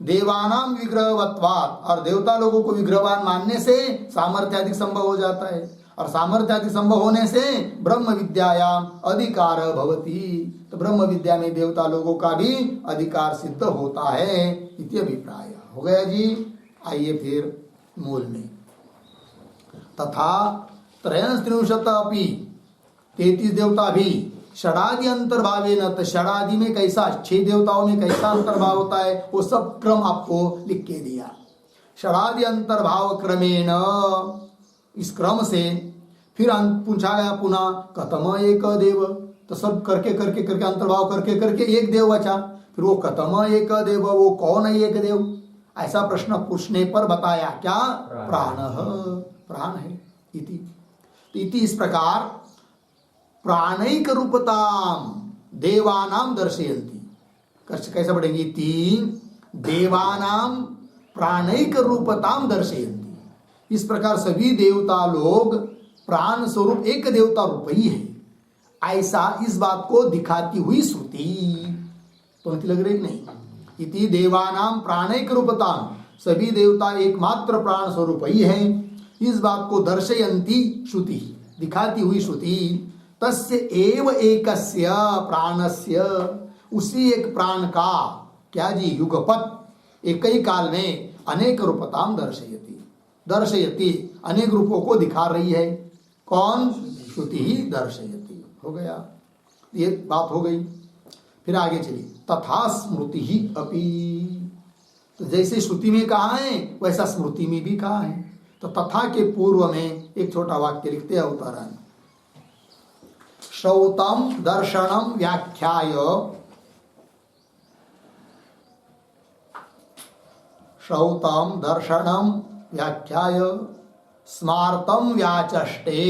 देवानाम विग्रहवत्वात्, और देवता लोगों को विग्रहवान मानने से सामर्थ्य आदि संभव हो जाता है, और सामर्थ्य आदि संभव होने से ब्रह्म विद्यायाम अधिकार भवति, तो ब्रह्म विद्या में देवता लोगों का भी अधिकार सिद्ध होता है, इति अभिप्राय। हो गया जी। आइए फिर मूल में। तथा त्रयस्त्रिंशत् अपि, 33 देवता भी षडादि अंतर्भावे न, तो षडादि में कैसा, 6 देवताओं में कैसा अंतर्भाव होता है वो सब क्रम आपको लिख के दिया। षडादि अंतर्भाव क्रमेण, इस क्रम से फिर पूछा गया पुनः कथम एक देव, तो सब करके करके करके अंतर्भाव करके करके एक देव बचा, फिर वो कथम एक देव, वो कौन है एक देव, ऐसा प्रश्न पूछने पर बताया क्या, प्राण प्राण है इति। तो इति इस प्रकार प्राणैक रूपताम देवानाम दर्शयन्ति, कैसा पढ़ेंगे, इति देवानाम प्राणैक रूपताम दर्शयन्ति। इस प्रकार सभी देवता लोग प्राण स्वरूप एक देवता रूप ही है, ऐसा इस बात को दिखाती हुई श्रुति। पंक्ति लग रही नहीं, इति देवानाम प्राणैक रूपताम, सभी देवता एकमात्र प्राण स्वरूप ही है, इस बात को दर्शयन्ति श्रुति, दिखाती हुई श्रुति। तस्य एव एकस्य प्राणस्य, उसी एक प्राण का क्या जी, युगपत एक ही काल में अनेक रूपताम दर्शयति, दर्शयति अनेक रूपों को दिखा रही है, कौन, श्रुति ही दर्शयति। हो गया, ये बात हो गई। फिर आगे चलिए, तथा स्मृति ही अपि, तो जैसे श्रुति में कहा है वैसा स्मृति में भी कहा है। तो तथा के पूर्व में एक छोटा वाक्य लिखते हैं अवतरण, श्रौतम दर्शनम व्याख्याय, श्रौतम दर्शनम व्याख्याय स्मार्तम व्याचष्टे,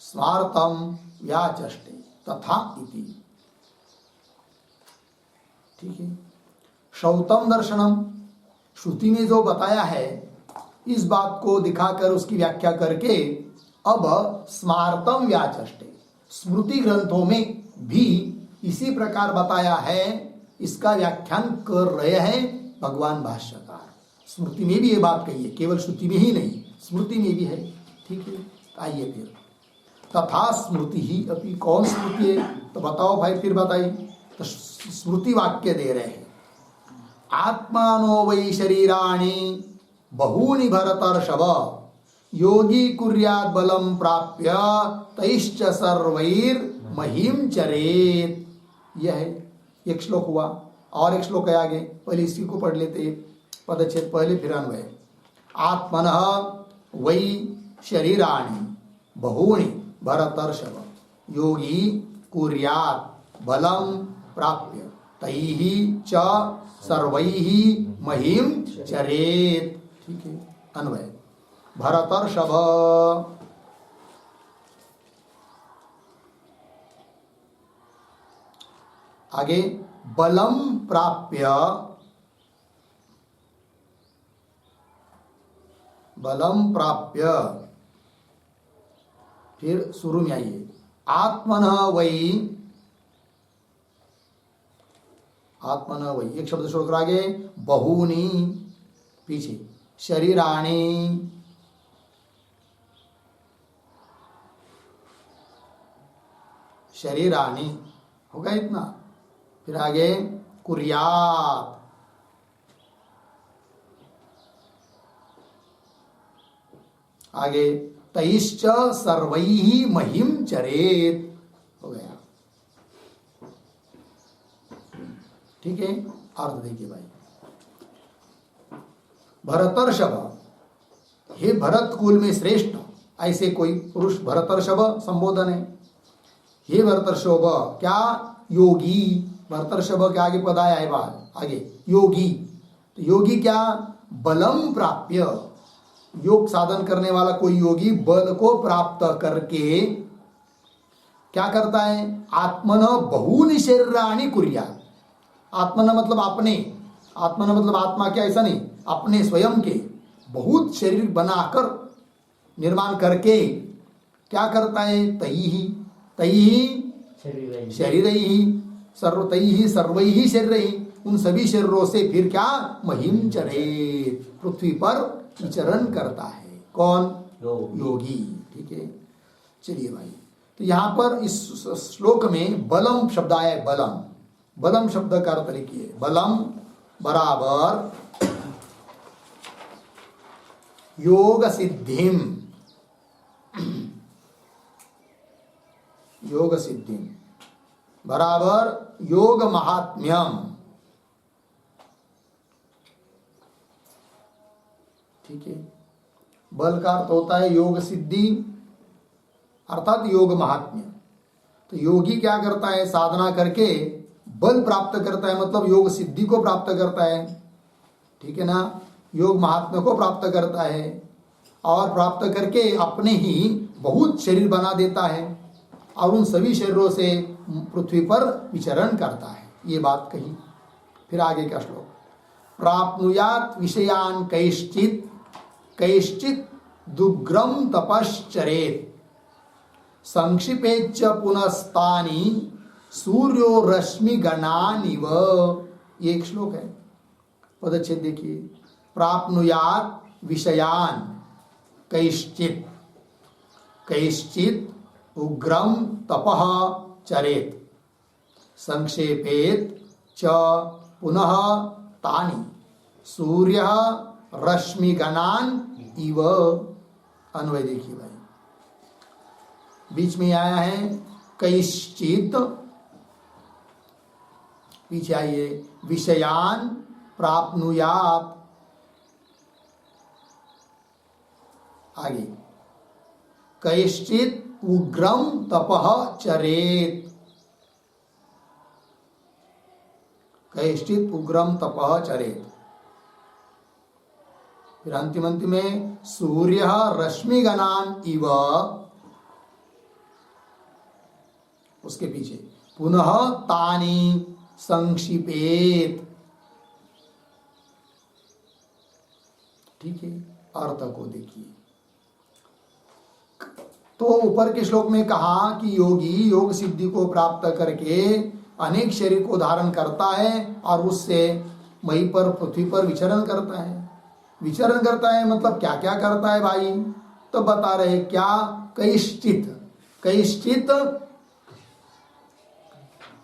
स्मार्तम व्याचष्टे तथा इति। ठीक है, श्रौतम दर्शनम, श्रुति में जो बताया है इस बात को दिखाकर उसकी व्याख्या करके अब स्मार्तम व्याचष्टे, स्मृति ग्रंथों में भी इसी प्रकार बताया है, इसका व्याख्यान कर रहे हैं भगवान भाष्यकार। स्मृति में भी ये बात कही है, केवल श्रुति में ही नहीं स्मृति में भी है। ठीक है, आइए फिर, तथा स्मृति ही अपनी, कौन स्मृति है तो बताओ भाई, फिर बताइए। तो स्मृति वाक्य दे रहे हैं, आत्मानो वै शरीराणि बहूनि भरतर्षभ, योगी कुर्यात् बलम प्राप्य तैश्च सर्वैर महिम चरेत। यह है एक श्लोक हुआ, और एक श्लोक है आगे, पहले इसी को पढ़ लेते, पदच्छेद पहले फिर अन्वय। आत्मनः वै शरीराणि बहूनि भरतर्षभ, योगी कुर्यात् बलम प्राप्य तैः च सर्वैः महिम चरेत। ठीक है, अन्वय, भरतर्षभ, आगे बलम प्राप्य, बलम प्राप्य, फिर शुरू में आइए, आत्मनः वै, आत्मनः वै, एक शब्द छोड़कर आगे बहूनि, पीछे शरीराणि, शरीराणि होगा इतना, फिर आगे कुर्यात, आगे तैश्च सर्वैः महिम चरेत, हो गया। ठीक है, अर्थ देखिए भाई, भरतर्षभ, हे भरत कुल में श्रेष्ठ, ऐसे कोई पुरुष भरतर्षभ संबोधन है। हे भरतर्षभ क्या, योगी, भरतर्षभ के आगे पद आया है बाद, आगे योगी, तो योगी क्या, बलम प्राप्य, योग साधन करने वाला कोई योगी बल को प्राप्त करके क्या करता है, आत्मन बहूनि शरीराणि कुर्यात्, आत्मन मतलब अपने, आत्मन मतलब आत्मा क्या, ऐसा नहीं, अपने स्वयं के बहुत शरीर बनाकर निर्माण करके क्या करता है, तैहि तैहि शरीरैहि सर्वतैहि सर्वैहि शरीरैहि, उन सभी शरीरों से फिर क्या, महिम चरेत, पृथ्वी पर विचरण करता है, कौन, योगी। ठीक है, चलिए भाई, तो यहाँ पर इस श्लोक में बलम शब्द आया है, बलम, बलम शब्द का अर्थ लिखिए, बलम बराबर योग सिद्धिम, योग सिद्धिम बराबर योग महात्म्यम। ठीक है, बल का अर्थ होता है योग सिद्धि, अर्थात योग महात्म्य। तो योगी क्या करता है, साधना करके बल प्राप्त करता है, मतलब योग सिद्धि को प्राप्त करता है, ठीक है ना, योग महात्म्य को प्राप्त करता है और प्राप्त करके अपने ही बहुत शरीर बना देता है और उन सभी शरीरों से पृथ्वी पर विचरण करता है। ये बात कही। फिर आगे का श्लोक, प्राप्नुयात् विषयान् कैश्चित् कैश्चित् दुग्रम तपश्चरेत् संक्षिपेच्च पुनस्तानि सूर्यो रश्मि गणानिव। ये एक श्लोक है, पदच्छेद देखिए, प्राप्नुयात् विषयान् कैश्चित् कैश्चित् उग्रम तपः चरेत् संक्षेपेत च पुनः तानि सूर्य रश्मि गणान इव। अन्वय देखिए भाई, बीच में आया है कैश्चित्, पीछे आइए विषयान प्राप्नुयात्, आगे कैश्चित् उग्रम तपः चरेत् कैश्चित् उग्रम तपः चरेत्। फिर अंतिम में सूर्य रश्मि गणान इव, उसके पीछे पुनः तानि संक्षिपेत। ठीक है, अर्थ को देखिए। तो ऊपर के श्लोक में कहा कि योगी योग सिद्धि को प्राप्त करके अनेक शरीर को धारण करता है और उससे मई पर पृथ्वी पर विचरण करता है। विचरण करता है मतलब क्या क्या करता है भाई, तो बता रहे क्या, कैश्चित् कैश्चित्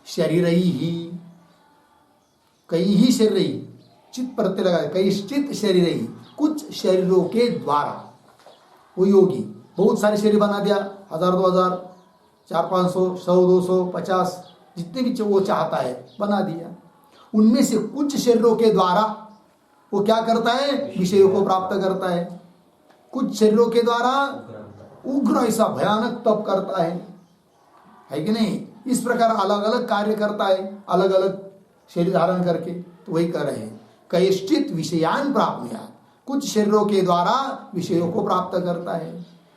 शरीरैहि, कई ही शरीर, चित प्रत्यय लगा, कैश्चित् शरीरैहि, कुछ शरीरों के द्वारा। वो योगी बहुत सारे शरीर बना दिया, 1000 2000 400 500 100 200 50 जितने भी वो चाहता है बना दिया। उनमें से कुछ शरीरों के द्वारा वो क्या करता है, विषयों को प्राप्त करता है। कुछ शरीरों के द्वारा उग्र ऐसा भयानक तप करता है कि नहीं। इस प्रकार अलग अलग कार्य करता है, अलग अलग शरीर धारण करके। तो वही कर रहे हैं, कैश्चित् विषयान् प्राप्नुयात्, कुछ शरीरों के द्वारा विषयों को प्राप्त करता है।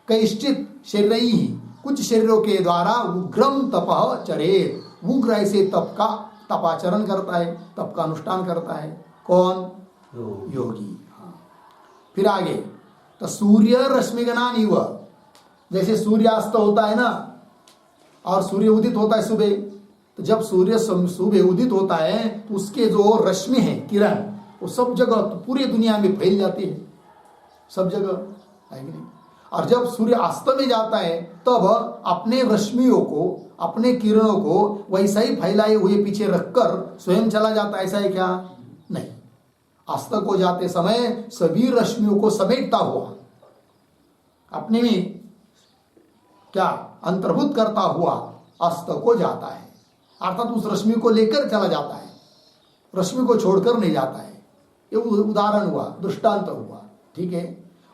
कैश्चित् शरीरैहि, कुछ शरीरों के द्वारा उग्रम तपः चरेत्, उग्र ऐसे तप का तपाचरण करता है, तप का अनुष्ठान करता है। कौन, योगी। हाँ। फिर आगे, तो सूर्य रश्मिगणान इव, जैसे सूर्यास्त होता है ना और सूर्य उदित होता है सुबह, तो जब सूर्य सुबह उदित होता है तो उसके जो रश्मि है, किरण, वो सब जगह पूरी दुनिया में फैल जाती है, सब जगह है कि नहीं। और जब सूर्य अस्त में जाता है तब अपने रश्मियों को, अपने किरणों को वैसा ही फैलाए हुए पीछे रखकर स्वयं चला जाता है, ऐसा है क्या, नहीं। अस्त को जाते समय सभी रश्मियों को समेटता हुआ अपने में क्या अंतर्भूत करता हुआ अस्त को जाता है, अर्थात उस रश्मि को लेकर चला जाता है, रश्मि को छोड़कर नहीं जाता है। ये उदाहरण हुआ, दृष्टांत हुआ, ठीक है।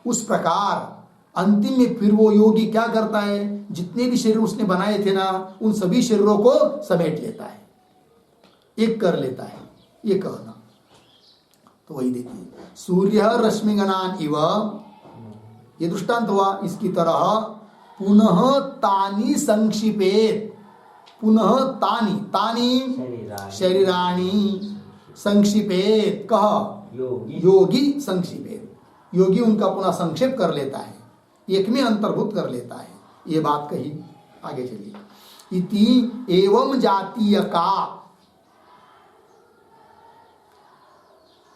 उस प्रकार अंतिम में फिर वो योगी क्या करता है, जितने भी शरीर उसने बनाए थे ना, उन सभी शरीरों को समेट लेता है, एक कर लेता है, ये कहना। तो वही देखिए, सूर्य रश्मिगणान इव, ये दृष्टांत हुआ। इसकी तरह पुनः तानि संक्षिपेत, पुनः तानि, तानि शरीराणि संक्षिपेत, कह योगी संक्षिपेत, योगी उनका पुनः संक्षेप कर लेता है, एक में अंतर्भूत कर लेता है। ये बात कही। आगे चलिए, इति एवं जातीय का,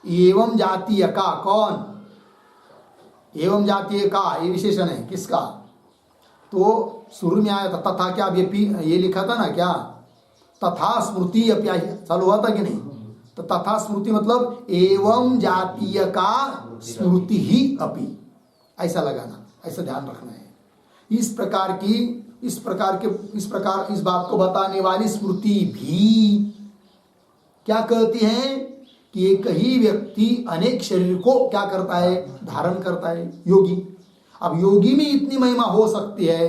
एवं जातीय का, कौन, एवं जातीय का, ये विशेषण है किसका, तो शुरू में आया था तथा, क्या ये लिखा था ना क्या, तथा स्मृति अपि चालू हुआ था कि नहीं। तो तथा स्मृति मतलब एवं जातीय का स्मृति ही अपि, ऐसा लगाना, ऐसा ध्यान रखना है। इस प्रकार इस बात को बताने वाली स्मृति भी क्या कहती है कि एक ही व्यक्ति अनेक शरीर को क्या करता है, धारण करता है, योगी। अब योगी में इतनी महिमा हो सकती है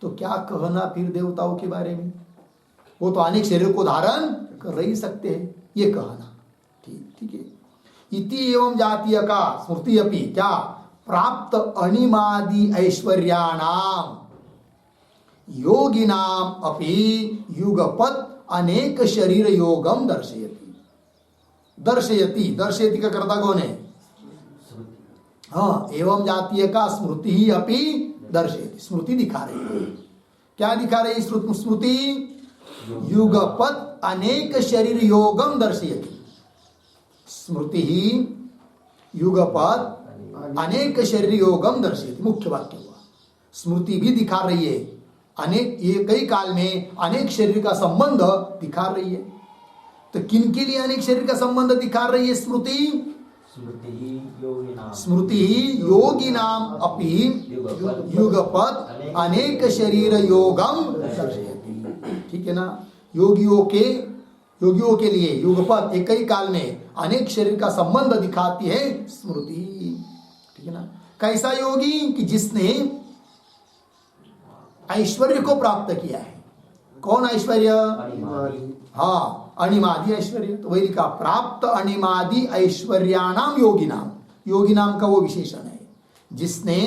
तो क्या कहना फिर देवताओं के बारे में, वो तो अनेक शरीर को धारण कर ही सकते हैं, ये कहना ठीक है। इति एवं जातीय का स्मृति अपि क्या प्राप्त अणिमादि ऐश्वर्याणाम योगिनाम अपि युगपत अनेक शरीर योगम दर्शयति। दर्शयति का कर्ता कौन है? हाँ, एवं जातीय का स्मृति ही अपि दर्शयति, स्मृति दिखा रही है। क्या दिखा रही है स्मृति? युगपत अनेक शरीर योगम दर्शयति। स्मृति ही युगपत अनेक शरीर योगम दर्शयति, मुख्य वाक्य हुआ। स्मृति भी दिखा रही है अनेक, ये कई काल में अनेक शरीर का संबंध दिखा रही है। तो किन के लिए अनेक शरीर का संबंध दिखा रही है स्मृति? स्मृति योगिनाम अपि युगपत अनेक शरीर योगम दर्शयति। ठीक है ना, योगियों के लिए युगपत एक ही काल में अनेक शरीर का संबंध दिखाती है स्मृति। ठीक है ना, कैसा योगी? कि जिसने ऐश्वर्य को प्राप्त किया है। कौन ऐश्वर्य? हाँ, अणिमादि ऐश्वर्य। तो वही लिखा प्राप्त अणिमादि ऐश्वर्याणाम योगिनाम। योगिनाम का वो विशेषण है, जिसने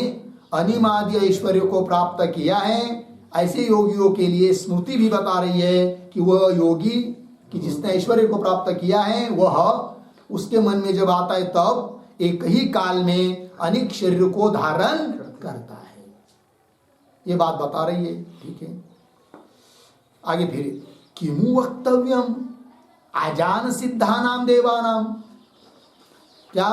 अणिमादि ऐश्वर्य को प्राप्त किया है। ऐसे योगियों के लिए स्मृति भी बता रही है कि वह योगी कि जिसने ऐश्वर्य को प्राप्त किया है, वह उसके मन में जब आता है तब एक ही काल में अनेक शरीर को धारण करता है। ये बात बता रही है। ठीक है, आगे फिर किमु वक्तव्यम अजान सिद्धानाम देवानाम। क्या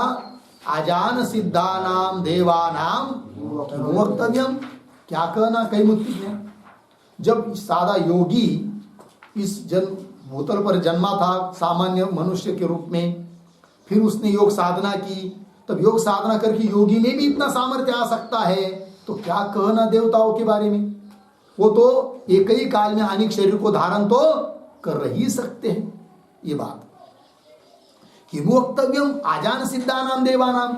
अजान सिद्धानाम देवानाम किमु वक्तव्यम, क्या कहना? कई मुक्ति में जब सादा योगी इस भूतल पर जन्मा था सामान्य मनुष्य के रूप में, फिर उसने योग साधना की, तब योग साधना करके योगी में भी इतना सामर्थ्य आ सकता है, तो क्या कहना देवताओं के बारे में? वो तो एक ही काल में अनेक शरीर को धारण तो कर ही सकते हैं। ये बात किमु वक्तव्यम आजान सिद्धानाम देवानाम,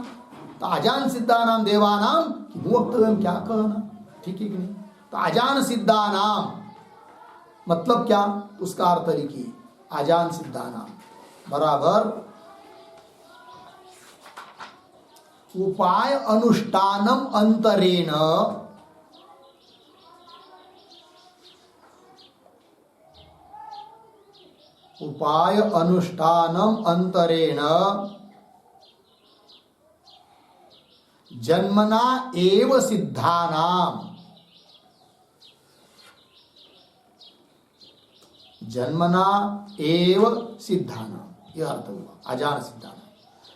तो आजान सिद्धानाम देवानाम किमु वक्तव्यम, क्या कहना? ठीक है कि नहीं? तो आजान सिद्धानाम मतलब क्या, उसका अर्थ लिखिए। आजान सिद्धानाम बराबर उपाय अनुष्ठानम अंतरेण उपाय अनुष्ठानम अंतरेण जन्मना एव सिद्धानाम, जन्मना एव सिद्धानाम, यह अर्थ हुआ अजान सिद्धानाम।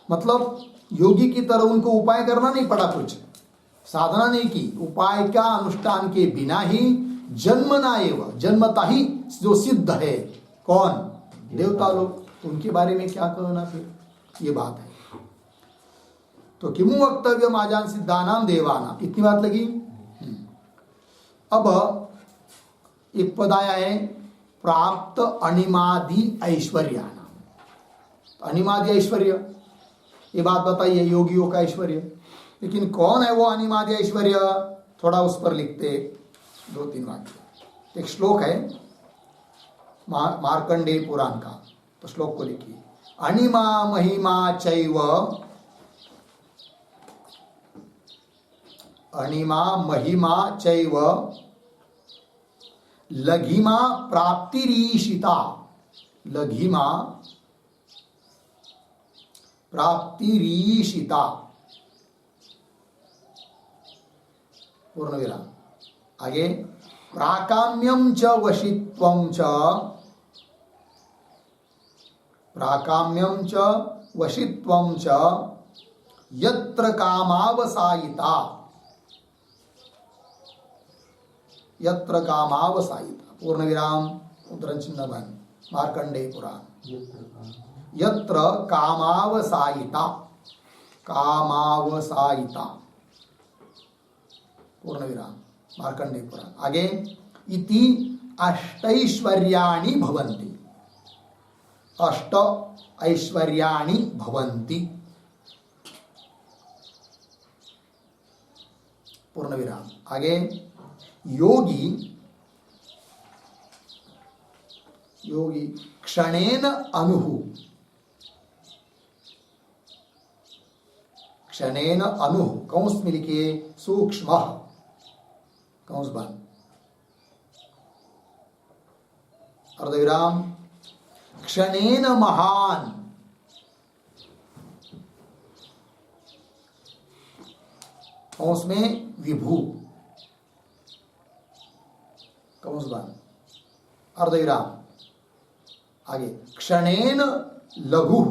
मतलब योगी की तरह उनको उपाय करना नहीं पड़ा, कुछ साधना नहीं की, उपाय का अनुष्ठान के बिना ही जन्मना एव, जन्मता ही जो सिद्ध है। कौन? देवता लोग। उनके बारे में क्या कहना फिर, ये बात है। तो किमु वक्तव्यम आजान सिद्धानाम देवानाम, इतनी बात लगी। अब एक पद आया है प्राप्त अणिमादि ऐश्वर्यानाम। अणिमादि ऐश्वर्य, ये बात बताइए योगियों का ऐश्वर्य, लेकिन कौन है वो अणिमादि ऐश्वर्य? थोड़ा उस पर लिखते 2-3 वाक्य। एक श्लोक है मार्कंडेय पुराण का, तो श्लोक को लिखिए। अणिमा महिमा चैव, अणिमा महिमा चैव लघिमा प्राप्तिरीशिता, लघिमा प्राप्तिरीशिता, पूर्ण विराम। आगे प्राकाम्यम च वशित्वम च, प्राकाम्यम च वशित्वम च यत्र कामावसायिता, यत्र कामावसायिता, पूर्ण विराम उद्धरण चिन्ह बन, मार्कंडेय पुराण। यत्र कामावसायिता, कामावसायिता, पूर्ण विराम, मार्कंडेय पुराण। आगे इति अष्टैश्वर्याणि भवन्ति, अष्ट ऐश्वर्याणि भवन्ति, पूर्ण विराम। आगे योगी क्षणेन अनुभू, क्षणेन अनु, कौंस में लिखिए सूक्ष्म, कौंस बंद, अर्धविराम, क्षणेन महान, कौंस में विभू, कौंस बंद, अर्धविराम, आगे क्षणेन लघु,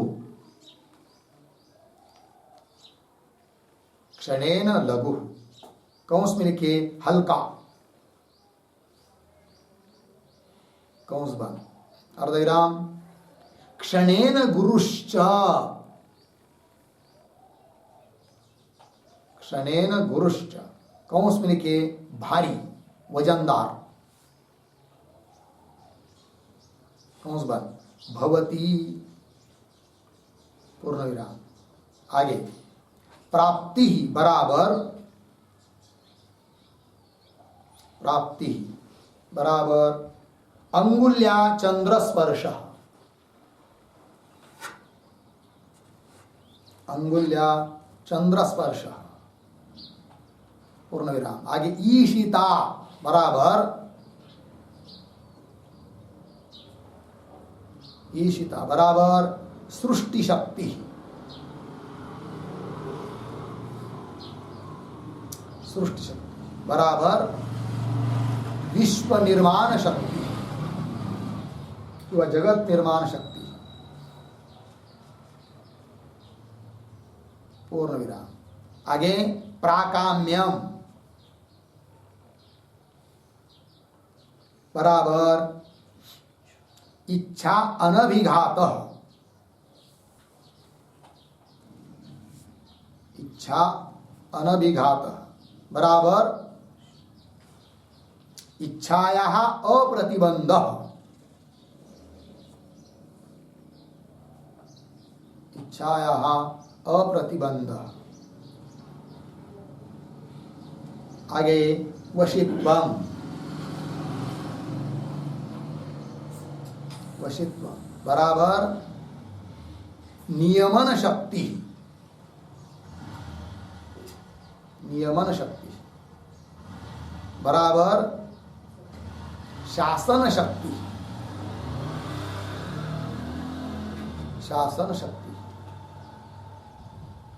क्षणेन लघु, कौंस में लिखिए हल्का, कौंस बंद, अर्धविराम, क्षणेन गुरुश्च, क्षणेन गुरुश्च, कौंस में लिखिए भारी, वजनदार, कौंस बंद, भवती, पूर्ण विराम, आगे प्राप्ति बराबर, प्राप्ति बराबर अंगुल्या चंद्र स्पर्श, अंगुल्या चंद्र स्पर्श, पूर्ण विराम, आगे ईशिता बराबर, ईशिता बराबर सृष्टि शक्ति, सृष्टि शक्ति बराबर विश्व निर्माण शक्ति किंवा जगत निर्माण शक्ति, पूर्ण विराम, आगे प्राकाम्यम बराबर इच्छा अनभिघात, इच्छा अनभिघात बराबर इच्छायाः अप्रतिबंध, इच्छायाः अप्रतिबंध, आगे वशित्वम, वशित्व बराबर नियमन शक्ति, नियमन शक्ति बराबर शासन शक्ति, शासन शक्ति,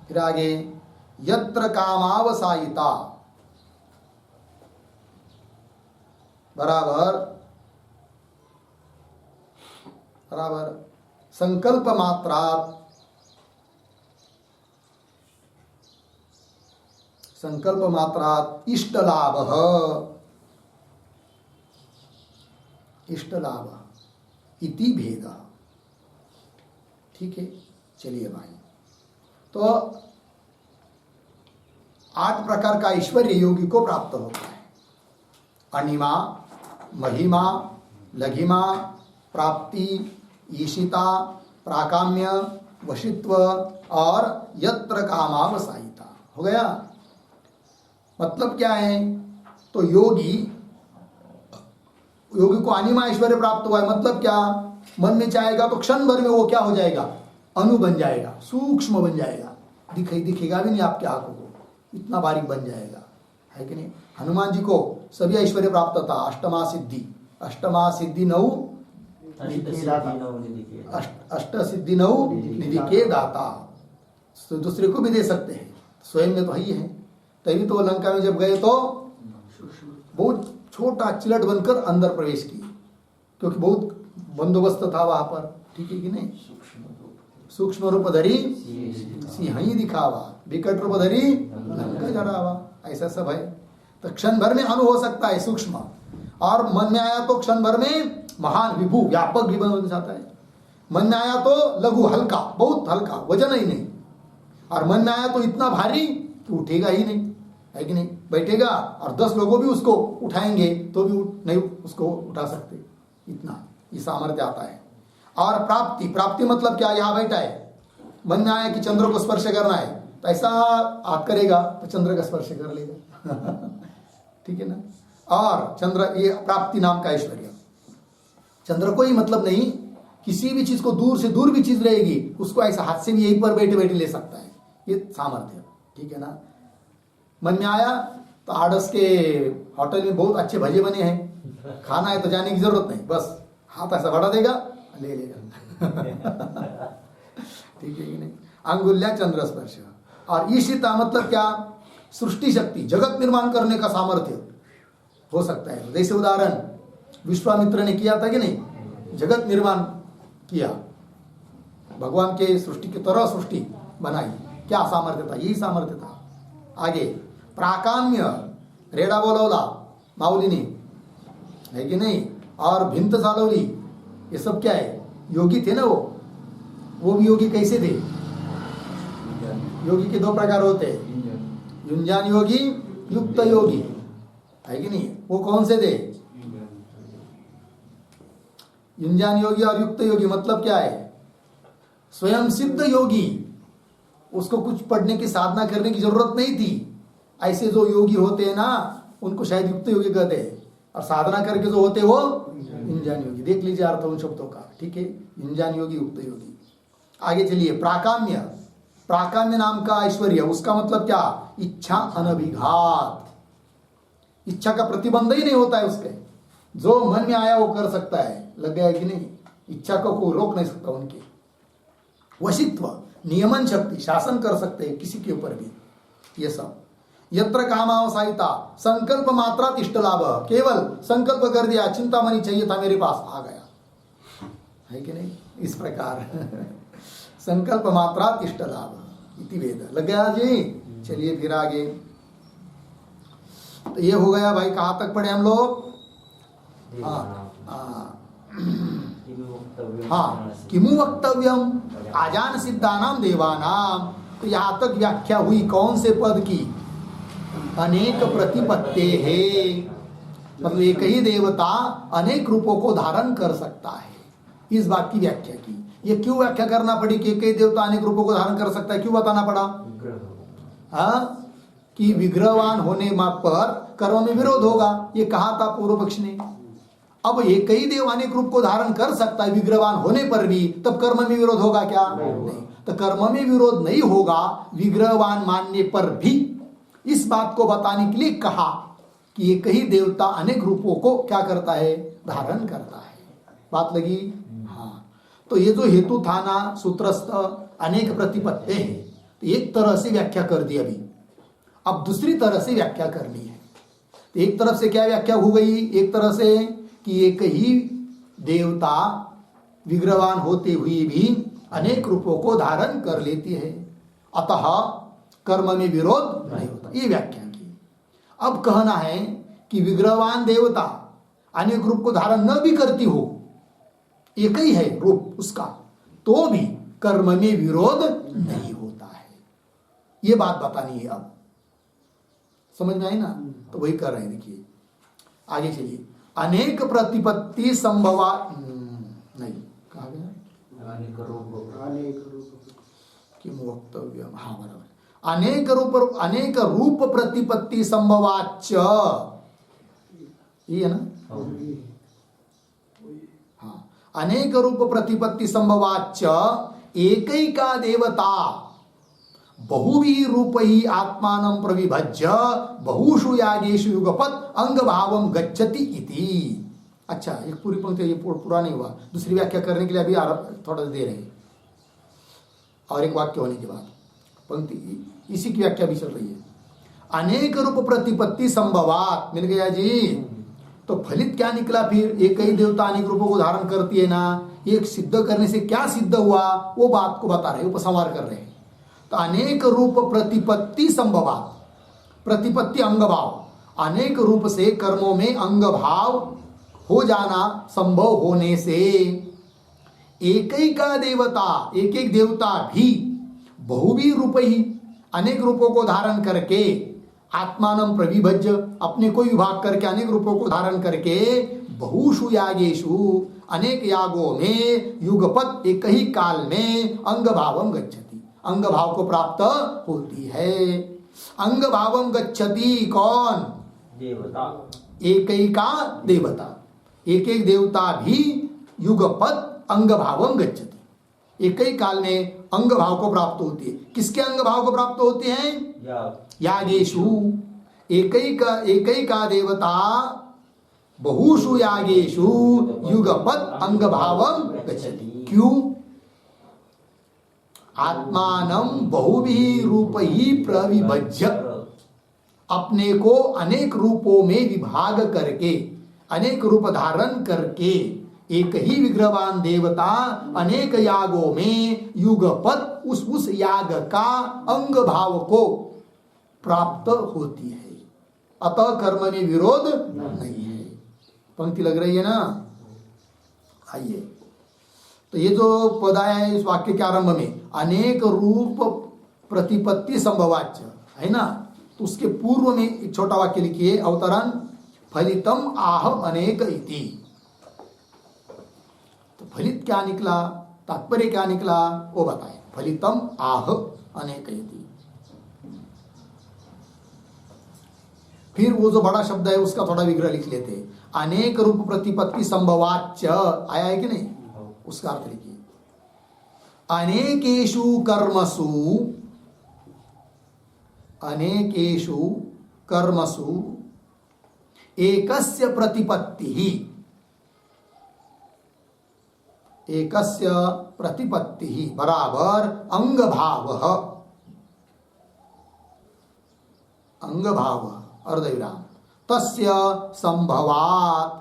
फिर आगे यत्र कामावसायिता बराबर बराबर संकल्प मात्रात, संकल्प मात्रात इष्ट लाभ, इष्ट लाभ इति भेद, ठीक है। चलिए भाई, तो 8 प्रकार का ऐश्वर्य योगी को प्राप्त होता है, अणिमा, महिमा, लघिमा, प्राप्ति, ईशिता, प्राकाम्य, वशित्व और यत्र कामावसायिता। हो गया? मतलब क्या है? तो योगी को अनिमा ऐश्वर्य प्राप्त हुआ है। मतलब क्या? मन में चाहेगा तो क्षण भर में वो क्या हो जाएगा? अणु बन जाएगा, सूक्ष्म बन जाएगा, दिखेगा भी नहीं आपके आंखों को, इतना बारीक बन जाएगा, है कि नहीं? हनुमान जी को सभी ऐश्वर्य प्राप्त था, अष्टमा सिद्धि, अष्टमा सिद्धि 9 अष्ट सिद्धि 9 निधि के दाता। तो दूसरे को भी दे सकते हैं, स्वयं में तो ही है। तभी तो लंका में जब गए तो बहुत छोटा चिलट बनकर अंदर प्रवेश किए, क्योंकि बहुत बंदोबस्त था वहां पर, ठीक है कि नहीं? सूक्ष्म रूप धरी सिंह ही दिखावा, विकट रूप धरी लंका जरावा, ऐसा सब है। तो क्षण भर में अणु हो सकता है सूक्ष्म, और मन में आया तो क्षण भर में महान विभू व्यापक भी बन जाता है। मन में आया तो लघु हल्का, बहुत हल्का, वजन ही नहीं, और मन में आया तो इतना भारी कि उठेगा ही नहीं, है कि नहीं? बैठेगा और 10 लोगों भी उसको उठाएंगे तो भी नहीं उसको उठा सकते, इतना ये सामर्थ्य आता है। और प्राप्ति, प्राप्ति मतलब क्या? यहाँ बैठा है, मन में आया कि चंद्र को स्पर्श करना है, तो ऐसा हाथ करेगा तो चंद्र का स्पर्श कर लेगा ठीक है ना? और चंद्र ये प्राप्ति नाम का ऐश्वर्य। चंद्र को ही मतलब नहीं, किसी भी चीज को दूर से दूर भी चीज रहेगी उसको ऐसा हाथ से भी यहीं पर बैठे बैठे ले सकता है, ये सामर्थ्य। ठीक है ना। मन में आया तो आड़स के होटल में बहुत अच्छे भजे बने हैं, खाना है तो जाने की जरूरत नहीं, बस हाथ ऐसा बढ़ा देगा ले लेगा। ठीक है कि नहीं। अंगुल्या चंद्र स्पर्श। और ईशिता मतलब क्या, सृष्टि शक्ति, जगत निर्माण करने का सामर्थ्य हो सकता है। जैसे उदाहरण विश्वामित्र ने किया था कि नहीं, जगत निर्माण किया, भगवान के सृष्टि की तरह सृष्टि बनाई, क्या सामर्थ्य था, यही सामर्थ्य था। आगे प्राकाम्य, रेडा बोलवला माऊलीने, है कि नहीं, और भिंत चालवली, ये सब क्या है, योगी थे ना वो भी योगी कैसे थे। योगी के दो प्रकार होते हैं, युंजान योगी, युक्त योगी, है कि नहीं। वो कौन से थे, युंजान योगी और युक्त योगी मतलब क्या है, स्वयं सिद्ध योगी, उसको कुछ पढ़ने की साधना करने की जरूरत नहीं थी। ऐसे जो योगी होते हैं ना उनको शायद युक्त योगी कहते हैं, और साधना करके जो होते वो युंजान योगी। देख लीजिए अर्थ उन शब्दों का। ठीक है, युंजान योगी, युक्त योगी। आगे चलिए प्राकाम्य। प्राकाम्य नाम का ऐश्वर्य, उसका मतलब क्या, इच्छा अनभिघात, इच्छा का प्रतिबंध ही नहीं होता है उसके, जो मन में आया वो कर सकता है। लग गया है कि नहीं, इच्छा को कोई रोक नहीं सकता उनके। वशित्व, नियमन शक्ति, शासन कर सकते हैं किसी के ऊपर भी। ये सब यत्र कामावसायिता, संकल्प मात्रा इष्ट लाभ, केवल संकल्प कर दिया चिंतामणि चाहिए था मेरे पास, आ गया, है कि नहीं। इस प्रकार संकल्प मात्रा इष्ट लाभ इति वेद। लग गया जी। चलिए फिर आगे, तो ये हो गया भाई, कहाँ तक पढ़े हम लोग। हाँ, किमु वक्तव्यम आजान सिद्धानाम देवानाम। तो यहाँ तक व्याख्या हुई कौन से पद की, अनेक प्रतिपत्ते है, मतलब एक ही देवता अनेक रूपों को धारण कर सकता है, इस बात की व्याख्या की। ये क्यों व्याख्या करना पड़ी कि एक ही देवता अनेक रूपों को धारण कर सकता है, क्यों बताना पड़ा। हाँ, कि विग्रहवान होने पर कर्म में विरोध होगा, ये कहा था पूर्व पक्ष ने। अब एक ही देव अनेक रूप को धारण कर सकता है विग्रहवान होने पर भी, तब कर्म में विरोध होगा क्या, नहीं। तो कर्म में विरोध नहीं होगा विग्रहवान मानने पर भी। इस बात को बताने के लिए कहा कि एक ही देवता अनेक रूपों को क्या करता है, धारण करता है। बात लगी। हाँ, तो ये जो हेतु था ना सूत्रस्थ अनेक प्रतिपत्ते है, तो एक तरह से व्याख्या कर दी। अभी अब दूसरी तरह से व्याख्या करनी है। तो एक तरफ से क्या व्याख्या हो गई, एक तरह से कि एक ही देवता विग्रहवान होते हुए भी अनेक रूपों को धारण कर लेती है, अतः कर्म में विरोध नहीं होता, ये व्याख्या की। अब कहना है कि विग्रहवान देवता अनेक रूप को धारण न भी करती हो, एक ही है रूप उसका, तो भी कर्म में विरोध नहीं होता है। ये बात बतानी है। अब समझ में आई ना, तो वही कर रहे हैं। देखिए आगे चलिए, अनेक प्रतिपत्ति संभवा, नहीं कहा गया, अनेक वक्तव्य, हाँ बराबर, अनेक रूप प्रतिपत्ति संभवाच, ये है ना। हाँ, अनेक रूप प्रतिपत्ति संभवाच एकैका देवता बहुवी रूप ही आत्मानं प्रविभज्य बहुषु यागेषु युगपत् अंग भावम गच्छति इति। अच्छा, एक पूरी पंक्ति ये पूरा नहीं हुआ, दूसरी व्याख्या करने के लिए अभी थोड़ा दे रहे हैं, और एक वाक्य होने के बाद पंक्ति इसी की व्याख्या भी चल रही है। अनेक रूप प्रतिपत्ति संभवात, मिल गया जी। तो फलित क्या निकला फिर, एक ही देवता अनेक रूपों को धारण करती है ना, एक सिद्ध करने से क्या सिद्ध हुआ, वो बात को बता रहे, उपसंहार कर रहे हैं। तो अनेक रूप प्रतिपत्ति संभवात, प्रतिपत्ति अंग भाव, अनेक रूप से कर्मों में अंग भाव हो जाना संभव होने से एक ही का देवता, एक एक देवता भी बहुवी रूप ही अनेक रूपों को धारण करके आत्मानं प्रविभज्य, अपने को विभाग करके अनेक रूपों को धारण करके बहुषु यागेषु, अनेक यागों में युगपत् एक ही काल में अंग भावम गच्छति, अंग भाव को प्राप्त होती है। अंग भावम गच्छति कौन, देवता, एकैका देवता, एक एक देवता भी युगपत अंग भावम गच्छति, एक ही काल में अंग भाव को प्राप्त होती है। किसके अंग भाव को प्राप्त होते हैं? यागेशु। एक ही का देवता बहुषु यागेशु युगपत अंग भावम गच्छति। क्यों? आत्मानं बहुभिः रूपैः प्रविभज्य, अपने को अनेक रूपों में विभाग करके, अनेक रूप धारण करके एक ही विग्रहवान देवता अनेक यागों में युगपत उस याग का अंग भाव को प्राप्त होती है। अतः कर्म में विरोध नहीं है। पंक्ति लग रही है ना? आइए, तो ये जो पद आया है इस वाक्य के आरंभ में, अनेक रूप प्रतिपत्ति संभवाच्य, है ना? तो उसके पूर्व में एक छोटा वाक्य लिखिए, अवतरण फलितम आह अनेक इति। तो फलित क्या निकला, तात्पर्य क्या निकला, वो बताए। फलितम आह अनेक इति। फिर वो जो बड़ा शब्द है उसका थोड़ा विग्रह लिख लेते। अनेक रूप प्रतिपत्ति संभवाच्य आया है कि नहीं, उसका अर्थ लिखिए। अनेकेषु कर्मसु, अनेकेषु कर्मसु एकस्य प्रतिपत्तिः, एकस्य प्रतिपत्तिः बराबर अंग भावः, अंग भावः अर्धविराम तस्य संभवात्,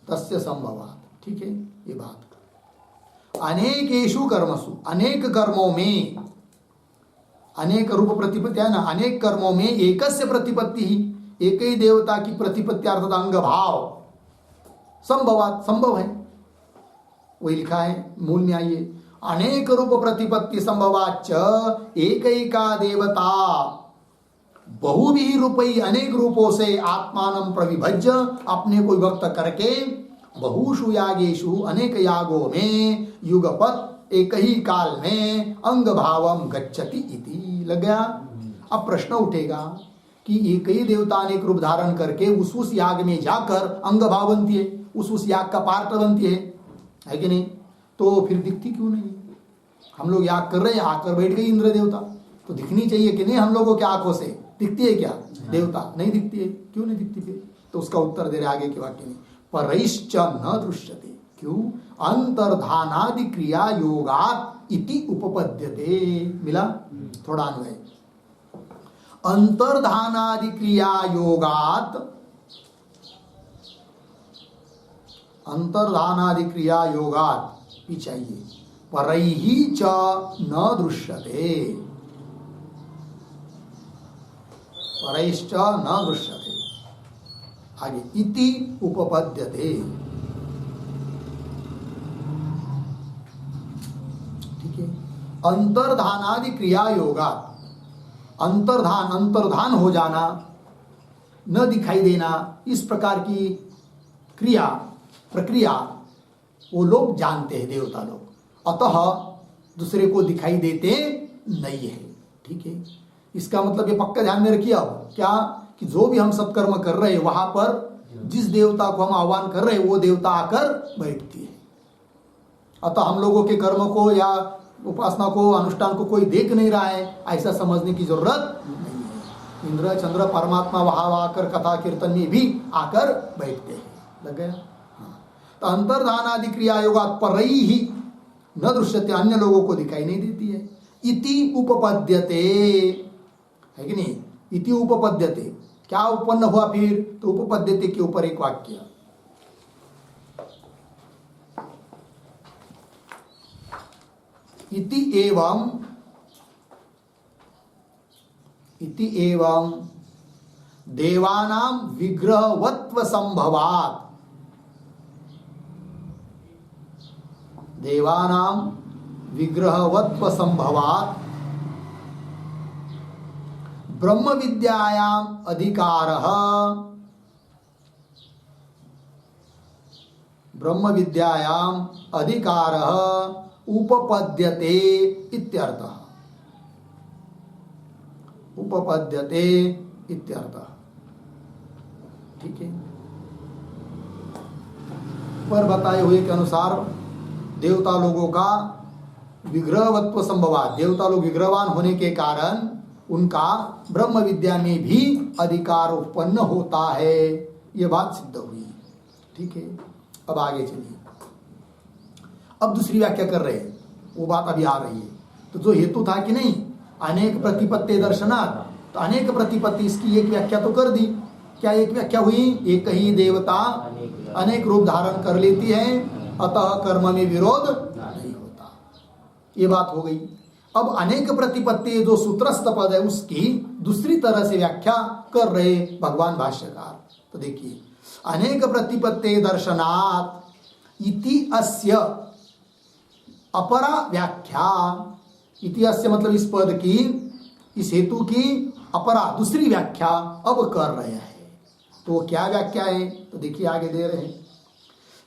तस्य संभवात्। ठीक है, ये बात। अनेकेषु कर्मसु, अनेक कर्मों में, अनेक रूप प्रतिपत्ति है ना, अनेक कर्मों में एकस्य प्रतिपत्ति ही, एक ही देवता की प्रतिपत्ति अर्थात अंग भाव संभवात्, संभव है। वही लिखा है मूल में। आइए, अनेक रूप प्रतिपत्ति संभवाच्च एकैका देवता बहुभिः रूपै, अनेक रूपों से आत्मानं प्रविभज्य, अपने को विभक्त करके, बहुषु यागेषु अनेक यागों में, युगपत एक ही काल में अंग भावम गच्छति इति। लग गया? अब प्रश्न उठेगा कि एक ही देवता अनेक रूप धारण करके उस याग में जाकर अंग भाव बनती है, उस याग का पार्ट बनती है कि नहीं? तो फिर दिखती क्यों नहीं? हम लोग याग कर रहे हैं, आकर बैठ गई इंद्र देवता, तो दिखनी चाहिए कि नहीं? हम लोगों के आंखों से दिखती है क्या देवता? नहीं दिखती है। क्यों नहीं दिखती फिर? तो उसका उत्तर दे रहे आगे के वाक्य में, परैश्च न दृश्यते। क्यों? अंतर्धानादि क्रिया योगात् इति उपपद्यते। मिला? थोड़ा अन्वय। अंतर्धानादि क्रिया योगात्, अंतर्धानादि क्रिया योगात् भी चाहिए, परैहि च न दृश्यते, परैश्च न दृश्यते। आगे इति उपपद्यते। ठीक है, अंतर्धानादि क्रिया योगात्, अंतर्धान, अंतर्धान हो जाना, न दिखाई देना, इस प्रकार की क्रिया प्रक्रिया वो लोग जानते हैं, देवता लोग, अतः दूसरे को दिखाई देते नहीं है। ठीक है, इसका मतलब ये पक्का ध्यान में रखिए अब क्या, कि जो भी हम सत्कर्म कर रहे हैं वहां पर जिस देवता को हम आह्वान कर रहे हैं वो देवता आकर बैठती है। अतः हम लोगों के कर्म को या उपासना को, अनुष्ठान को कोई देख नहीं रहा है, ऐसा समझने की जरूरत नहीं है। इंद्र चंद्र परमात्मा वहां आकर कथा कीर्तन में भी आकर बैठते हैं। लग गया? तो अंतर्धान आदि क्रिया योगा परैहि न दृश्यते, अन्य लोगों को दिखाई नहीं देती है। इति उपपद्यते, है कि नहीं? इति उपपद्यते, क्या उत्पन्न हुआ फिर? तो उपपद्यते के ऊपर एक वाक्य, इति एवं देवानां विग्रहवत्व संभवात्, देवानां विग्रहवत्व संभवात् ब्रह्म विद्यायां अधिकारः, ब्रह्म विद्यायां अधिकारः उपपद्यते इत्यर्थः, उपपद्यते इत्यर्थ। ठीक है। पर बताए हुए के अनुसार देवता लोगों का विग्रहवत्व संभवात, देवता लोग विग्रहवान होने के कारण उनका ब्रह्म विद्या में भी अधिकार उत्पन्न होता है, यह बात सिद्ध हुई। ठीक है। अब आगे चलिए, अब दूसरी व्याख्या कर रहे हैं, वो बात अभी आ रही है। तो जो हेतु था कि नहीं अनेक प्रतिपत्ति दर्शनात्, तो अनेक प्रतिपत्ति इसकी एक व्याख्या तो कर दी। क्या एक व्याख्या हुई? एक ही देवता अनेक रूप धारण कर लेती है, अतः कर्म में विरोध नहीं होता, ये बात हो गई। अब अनेक प्रतिपत्ति जो सूत्रस्थ पद है उसकी दूसरी तरह से व्याख्या कर रहे भगवान भाष्यकार। तो देखिए, अनेक प्रतिपत्ति दर्शनात् इति अस्य अपरा व्याख्या, इति अस्य मतलब इस पद की, इस हेतु की अपरा दूसरी व्याख्या अब कर रहे हैं। तो क्या व्याख्या है? तो देखिए आगे दे रहे हैं,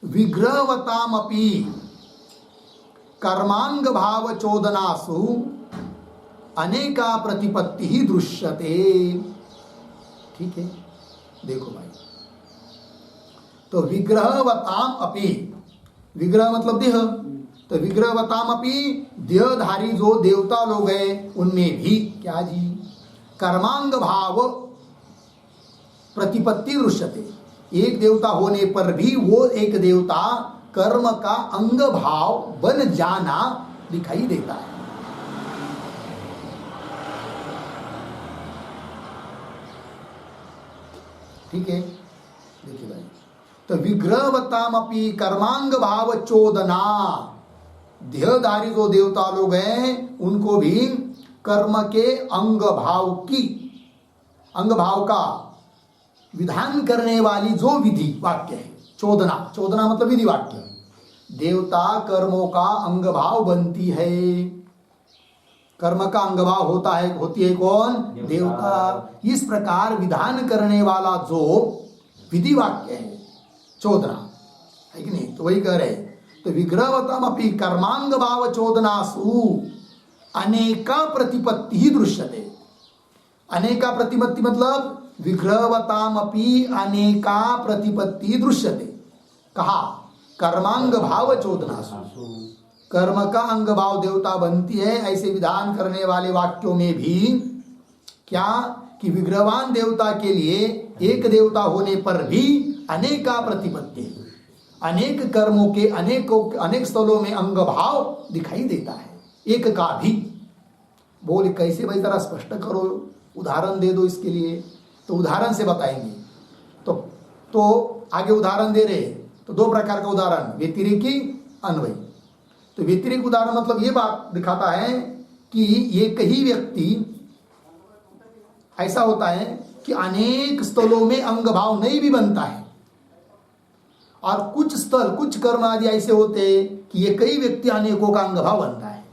विग्रहवतामपि कर्मांग भाव चोदनासु अनेका प्रतिपत्ति ही दृश्यते। ठीक है। देखो भाई, तो विग्रहवताम अपि, विग्रह मतलब देह, तो विग्रहवताम अपि देहधारी जो देवता लोग हैं उनमें भी क्या जी कर्मांग भाव प्रतिपत्ति दृश्यते, एक देवता होने पर भी वो एक देवता कर्म का अंग भाव बन जाना दिखाई देता है। ठीक है। देखिए भाई, तो विग्रहवतामपि कर्मांग भाव चोदना, देहधारी जो देवता लोग हैं उनको भी कर्म के अंग भाव की, अंग भाव का विधान करने वाली जो विधि वाक्य है, चोदना, चोदना मतलब विधि वाक्य, देवता कर्मों का अंग भाव बनती है। कर्म का अंग भाव होता है, होती है कौन? देवता। इस प्रकार विधान करने वाला जो विधि वाक्य है चोदना, है कि नहीं? तो वही कह रहे, तो विग्रहवतमपि कर्मांग भाव चोदनासु अनेका प्रतिपत्ति ही दृश्यते। अनेका प्रतिपत्ति मतलब विग्रहवतामपि अनेका प्रतिपत्ति दृश्यते। कहा? कर्मांग भाव चोदनासु, कर्म का अंग भाव देवता बनती है, ऐसे विधान करने वाले वाक्यों में भी क्या कि विग्रहवान देवता के लिए एक देवता होने पर भी अनेका प्रतिपत्ति, अनेक कर्मों के अनेक स्थलों में अंग भाव दिखाई देता है, एक का भी। बोले कैसे भाई, जरा स्पष्ट करो, उदाहरण दे दो इसके लिए। तो उदाहरण से बताएंगे। तो आगे उदाहरण दे रहे, तो दो प्रकार का उदाहरण, व्यतिरेकी, अन्वयी। तो व्यतिरेक उदाहरण मतलब ये बात दिखाता है कि एक ही व्यक्ति ऐसा होता है कि अनेक स्थलों में अंग भाव नहीं भी बनता है, और कुछ स्थल, कुछ कर्म आदि ऐसे होते हैं कि एक ही व्यक्ति अनेकों का अंग भाव बनता है।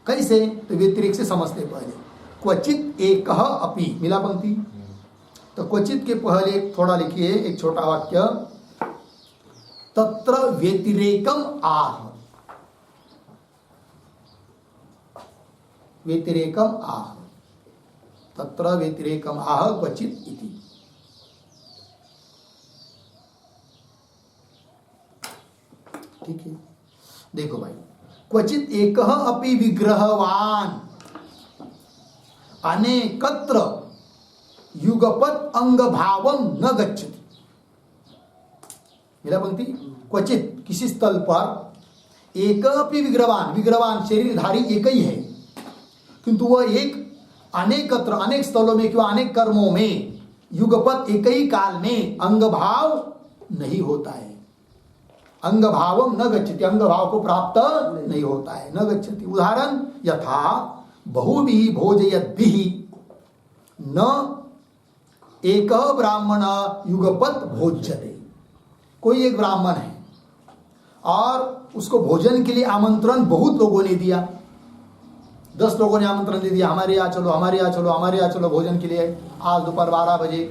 कैसे? तो व्यतिरेक से समझते पहले, क्वचित एक अपि, मिला पंक्ति। तो क्वचित के पहले थोड़ा लिखिए, एक छोटा वाक्य, तत्र व्यतिरेकम आह, व्यतिरेकम आह, तत्र व्यतिरेकम आह क्वचित इति। ठीक है। देखो भाई, क्वचित एक अपि विग्रहवान अनेकत्र युगपत अंग भावम न गच्छति। मेरा पंक्ति, क्वचित किसी स्थल पर एक अपि विग्रहवान, विग्रहवान शरीरधारी एक ही है, किंतु वह एक अनेकत्र, अनेक स्थलों में क्यों अनेक कर्मों में युगपत एक ही काल में अंग भाव नहीं होता है। अंग भावम न गच्छति, अंग भाव को प्राप्त नहीं होता है, न गच्छति। उदाहरण, यथा बहुभिः भोजयद्भिः न एक ब्राह्मण युगपत भोज्यते। कोई एक ब्राह्मण है और उसको भोजन के लिए आमंत्रण बहुत लोगों ने दिया, 10 लोगों ने आमंत्रण दे दिया, हमारे यहाँ चलो, हमारे यहाँ चलो, हमारे यहाँ चलो भोजन के लिए, आज दोपहर 12 बजे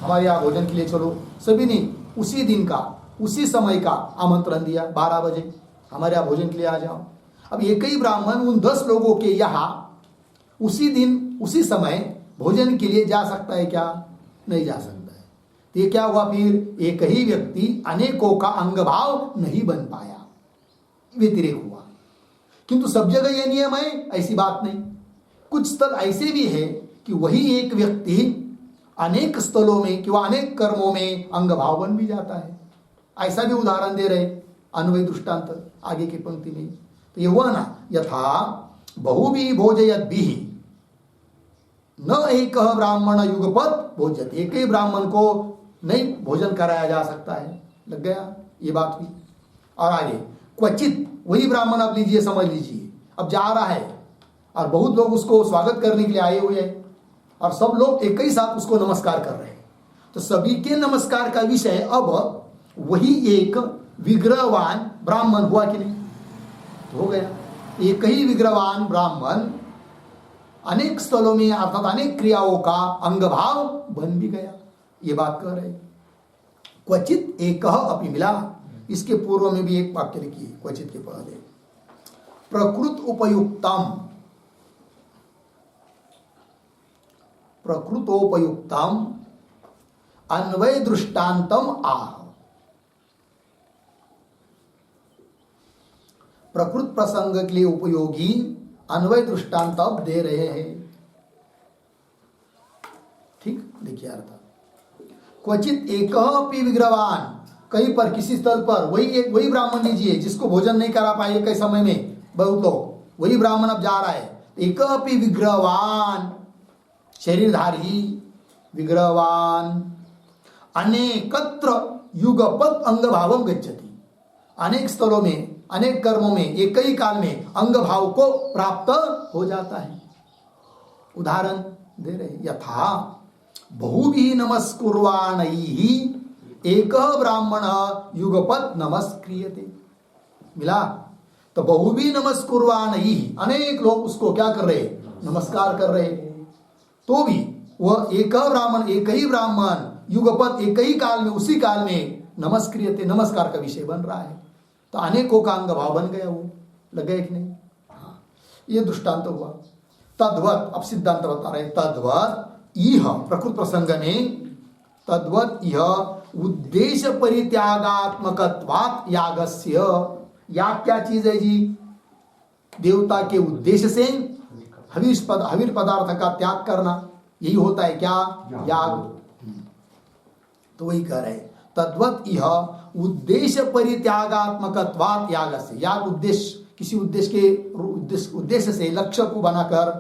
हमारे यहाँ भोजन के लिए चलो। सभी ने उसी दिन का, उसी समय का आमंत्रण दिया, 12 बजे हमारे यहाँ भोजन के लिए आ जाओ। अब एक ही ब्राह्मण उन 10 लोगों के यहाँ उसी दिन उसी समय भोजन के लिए जा सकता है क्या? नहीं जा सकता है। तो ये क्या हुआ फिर? एक ही व्यक्ति अनेकों का अंग भाव नहीं बन पाया, व्यतिरेक हुआ। किंतु सब जगह यह नियम है ऐसी बात नहीं। कुछ स्थल ऐसे भी है कि वही एक व्यक्ति अनेक स्थलों में किंवा अनेक कर्मों में अंग भाव बन भी जाता है। ऐसा भी उदाहरण दे रहे अन्वय दृष्टांत आगे की पंक्ति में। तो ये हुआ ना, यथा बहुभी भोजयद्भिः न एक ब्राह्मण युगपत भोज्यते। एक ही ब्राह्मण को नहीं भोजन कराया जा सकता है। लग गया, ये बात हुई। और आगे क्वचित, वही ब्राह्मण आप लीजिए, समझ लीजिए, अब जा रहा है और बहुत लोग उसको स्वागत करने के लिए आए हुए हैं और सब लोग एक ही साथ उसको नमस्कार कर रहे हैं। तो सभी के नमस्कार का विषय अब वही एक विग्रहवान ब्राह्मण हुआ कि नहीं? तो हो गया। एक ही विग्रहवान ब्राह्मण अनेक स्थलों में अर्थात अनेक क्रियाओं का अंग भाव बन भी गया। ये बात कह रहे। क्वचित एक अपि मिला। इसके पूर्व में भी एक वाक्य लिखिए, क्वचित के पहले प्रकृत उपयुक्तम, प्रकृतोपयुक्तम अन्वय दृष्टांतम आह। प्रकृत प्रसंग के लिए उपयोगी अन्वय दृष्टांत अब दे रहे हैं। ठीक, देखिए अर्थ। क्वचित एक अपि विग्रहवान, कहीं पर किसी स्थल पर वही ब्राह्मण लीजिए जिसको भोजन नहीं करा पाए कई समय में बहुत लोग, वही ब्राह्मण अब जा रहा है। एक अपि विग्रहवान, शरीरधारी विग्रहवान, अनेकत्र युगपत अंग भावम गच्छति। अनेक स्थलों में अनेक कर्मों में एक ही काल में अंग भाव को प्राप्त हो जाता है। उदाहरण दे रहे, यथा बहुभी नमस्कुर्वाणैः एक ब्राह्मण युगपत नमस्क्रियते। मिला? तो बहुभी नमस्कुर्वाणैः, अनेक लोग उसको क्या कर रहे? नमस्कार कर रहे। तो भी वह एक ब्राह्मण, एक ही ब्राह्मण युगपत एक ही काल में, उसी काल में नमस्क्रियते, नमस्कार का विषय बन रहा है। तो अनेकों का अंग भाव बन गया। वो लग गया कि नहीं? हाँ, ये दृष्टांत हुआ। तद्वत, अब सिद्धांत बता रहे, तद्वत यह प्रकृत प्रसंग में, तद्वत यह उद्देश्य परित्यागात्मकत्वात् यागस्य। याग क्या चीज है जी? देवता के उद्देश्य से हविर पदार्थ का त्याग करना, यही होता है क्या? याग। तो वही कह रहे, तद्वत यह उद्देश्य परित्यागात्मकत्वात् यागस्य। याग उद्देश्य, किसी उद्देश्य से, लक्ष्य को बनाकर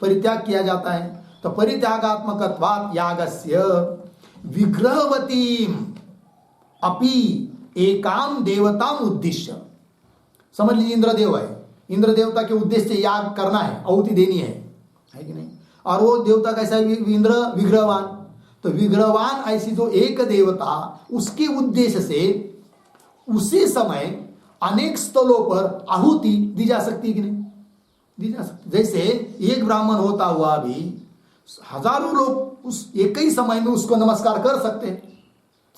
परित्याग किया जाता है। तो परित्यागात्मकत्वात् यागस्य विग्रहवतीम अपि एकाम देवताम उद्देश्य। समझ लीजिए, इंद्रदेव है, इंद्र देवता के उद्देश्य से याग करना है, आहुति देनी है कि नहीं? और वो देवता कैसा है? इंद्र विग्रहवान। तो विग्रहवान ऐसी जो एक देवता, उसके उद्देश्य से उसी समय अनेक स्थलों पर आहुति दी जा सकती है कि नहीं? दी जा सकती। जैसे एक ब्राह्मण होता हुआ भी हजारों लोग उस एक ही समय में उसको नमस्कार कर सकते हैं।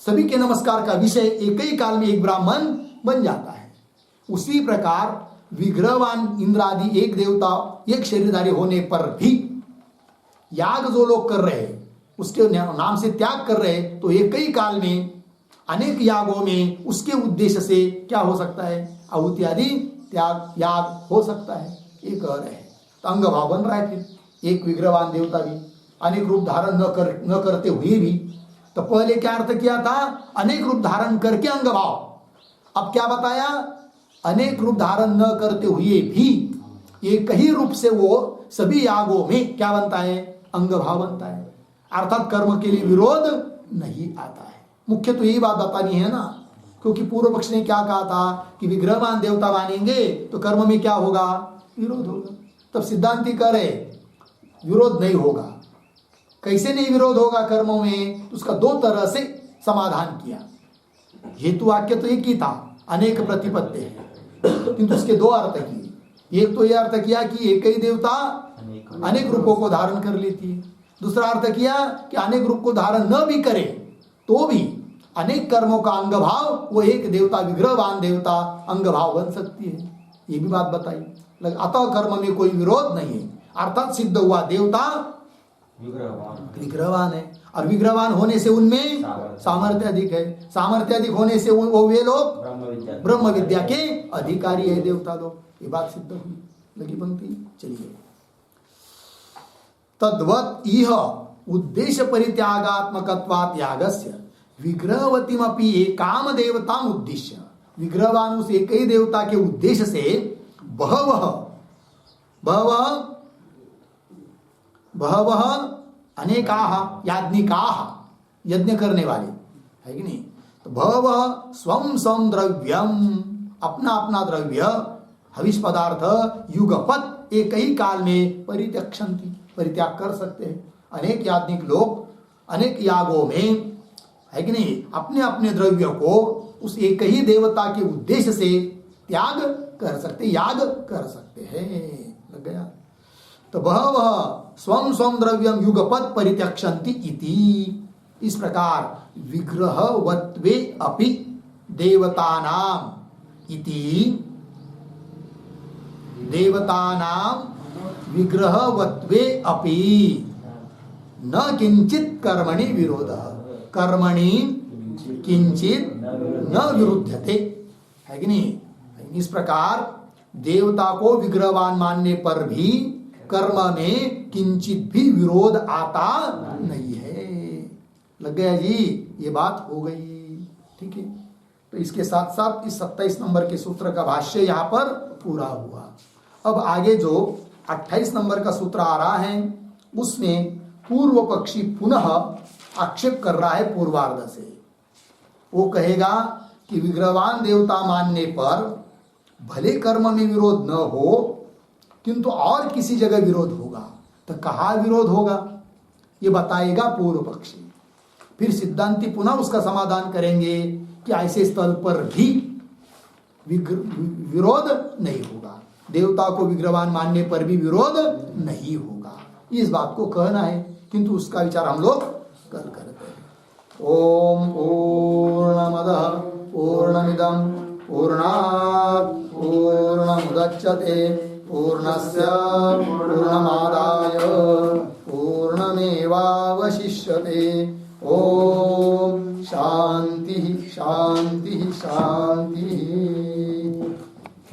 सभी के नमस्कार का विषय एक ही काल में एक ब्राह्मण बन जाता है। उसी प्रकार विग्रहवान इंद्र आदि एक देवता, एक शरीरधारी होने पर भी याग जो लोग कर रहे हैं, उसके नाम से त्याग कर रहे हैं, तो एक ही काल में अनेक यागों में उसके उद्देश्य से क्या हो सकता है? आहुति आदि त्याग, याग हो सकता है। ये कह रहे हैं। तो अंग भाव बन रहा है। फिर एक विग्रहवान देवता भी अनेक रूप धारण न करते हुए भी, तो पहले क्या अर्थ किया था? अनेक रूप धारण करके अंग भाव। अब क्या बताया? अनेक रूप धारण न करते हुए भी एक ही रूप से वो सभी यागों में क्या बनता है? अंग भाव बनता है। अर्थात कर्म के लिए विरोध नहीं आता है। मुख्य तो यही बात बतानी है ना, क्योंकि पूर्व पक्ष ने क्या कहा था कि विग्रहवान देवता मानेंगे तो कर्म में क्या होगा? विरोध होगा। तब सिद्धांती कह रहे विरोध नहीं होगा। कैसे नहीं विरोध होगा कर्मों में? तो उसका दो तरह से समाधान किया। हेतु वाक्य तो एक ही था, अनेक प्रतिपत्ति है, किंतु उसके दो अर्थ किए। एक तो यह अर्थ किया कि एक ही देवता अनेक रूपों को धारण कर लेती है। दूसरा अर्थ किया कि अनेक रूप को धारण न भी करे तो भी अनेक कर्मों का अंग भाव, वो एक देवता विग्रहवान देवता अंग भाव बन सकती है। ये भी बात बताई। अतः कर्म में कोई विरोध नहीं है। अर्थात सिद्ध हुआ देवता विग्रहवान है, और विग्रहवान होने से उनमें सामर्थ्य अधिक है, सामर्थ्य अधिक होने से वो वे लोग ब्रह्म विद्या के अधिकारी है, देवता लोग। ये बात सिद्ध हुई। लगी पंक्ति, चलिए। तद्वत् इह उद्देश्य परित्यागात्मकत्वात् यागस्य विग्रहवतीमपि एकाम देवताम उद्देश्य, विग्रहवान उस एक ही देवता के उद्देश्य से बहवः अनेकाः याज्ञिकाः, यज्ञ करने वाले है कि नहीं, तो बहवः स्वं स्वं द्रव्यम, अपना अपना द्रव्य हविष पदार्थ युगपत एक ही काल में परित्यक्षन्ति, परित्याग कर सकते हैं। अनेक याज्ञिक लोग अनेक यागों में है कि नहीं अपने अपने द्रव्य को उस एक ही देवता के उद्देश्य से त्याग कर सकते, याग कर सकते हैं। लग गया। तो बहवः स्वं स्वं द्रव्यम युगपत परित्यक्षन्ति इति, इस प्रकार विग्रहवत्वे अपि देवतानाम इति, देवतानाम विग्रहवत्वे अपि न किंचित कर्मणि विरोधः, कर्मणि किंचित न विरुध्यते, है कि नहीं। इस प्रकार देवता को विग्रहवान मानने पर भी कर्म में किंचित भी विरोध आता नहीं है। लग गया जी, ये बात हो गई। ठीक है, तो इसके साथ साथ इस 27 नंबर के सूत्र का भाष्य यहाँ पर पूरा हुआ। अब आगे जो 28 नंबर का सूत्र आ रहा है उसमें पूर्व पक्षी पुनः आक्षेप कर रहा है पूर्वार्ध से। वो कहेगा कि विग्रहवान देवता मानने पर भले कर्म में विरोध न हो किंतु और किसी जगह विरोध होगा, तो कहाँ विरोध होगा ये बताएगा पूर्व पक्षी। फिर सिद्धांती पुनः उसका समाधान करेंगे कि ऐसे स्थल पर भी विरोध नहीं होगा, देवता को विग्रहवान मानने पर भी विरोध नहीं होगा। इस बात को कहना है, किंतु उसका विचार हम लोग कल करते हैं। ओम पूर्णमदः पूर्णमिदं पूर्णात् पूर्णमुदच्यते पूर्णस्य पूर्णमादाय पूर्णमेवावशिष्यते।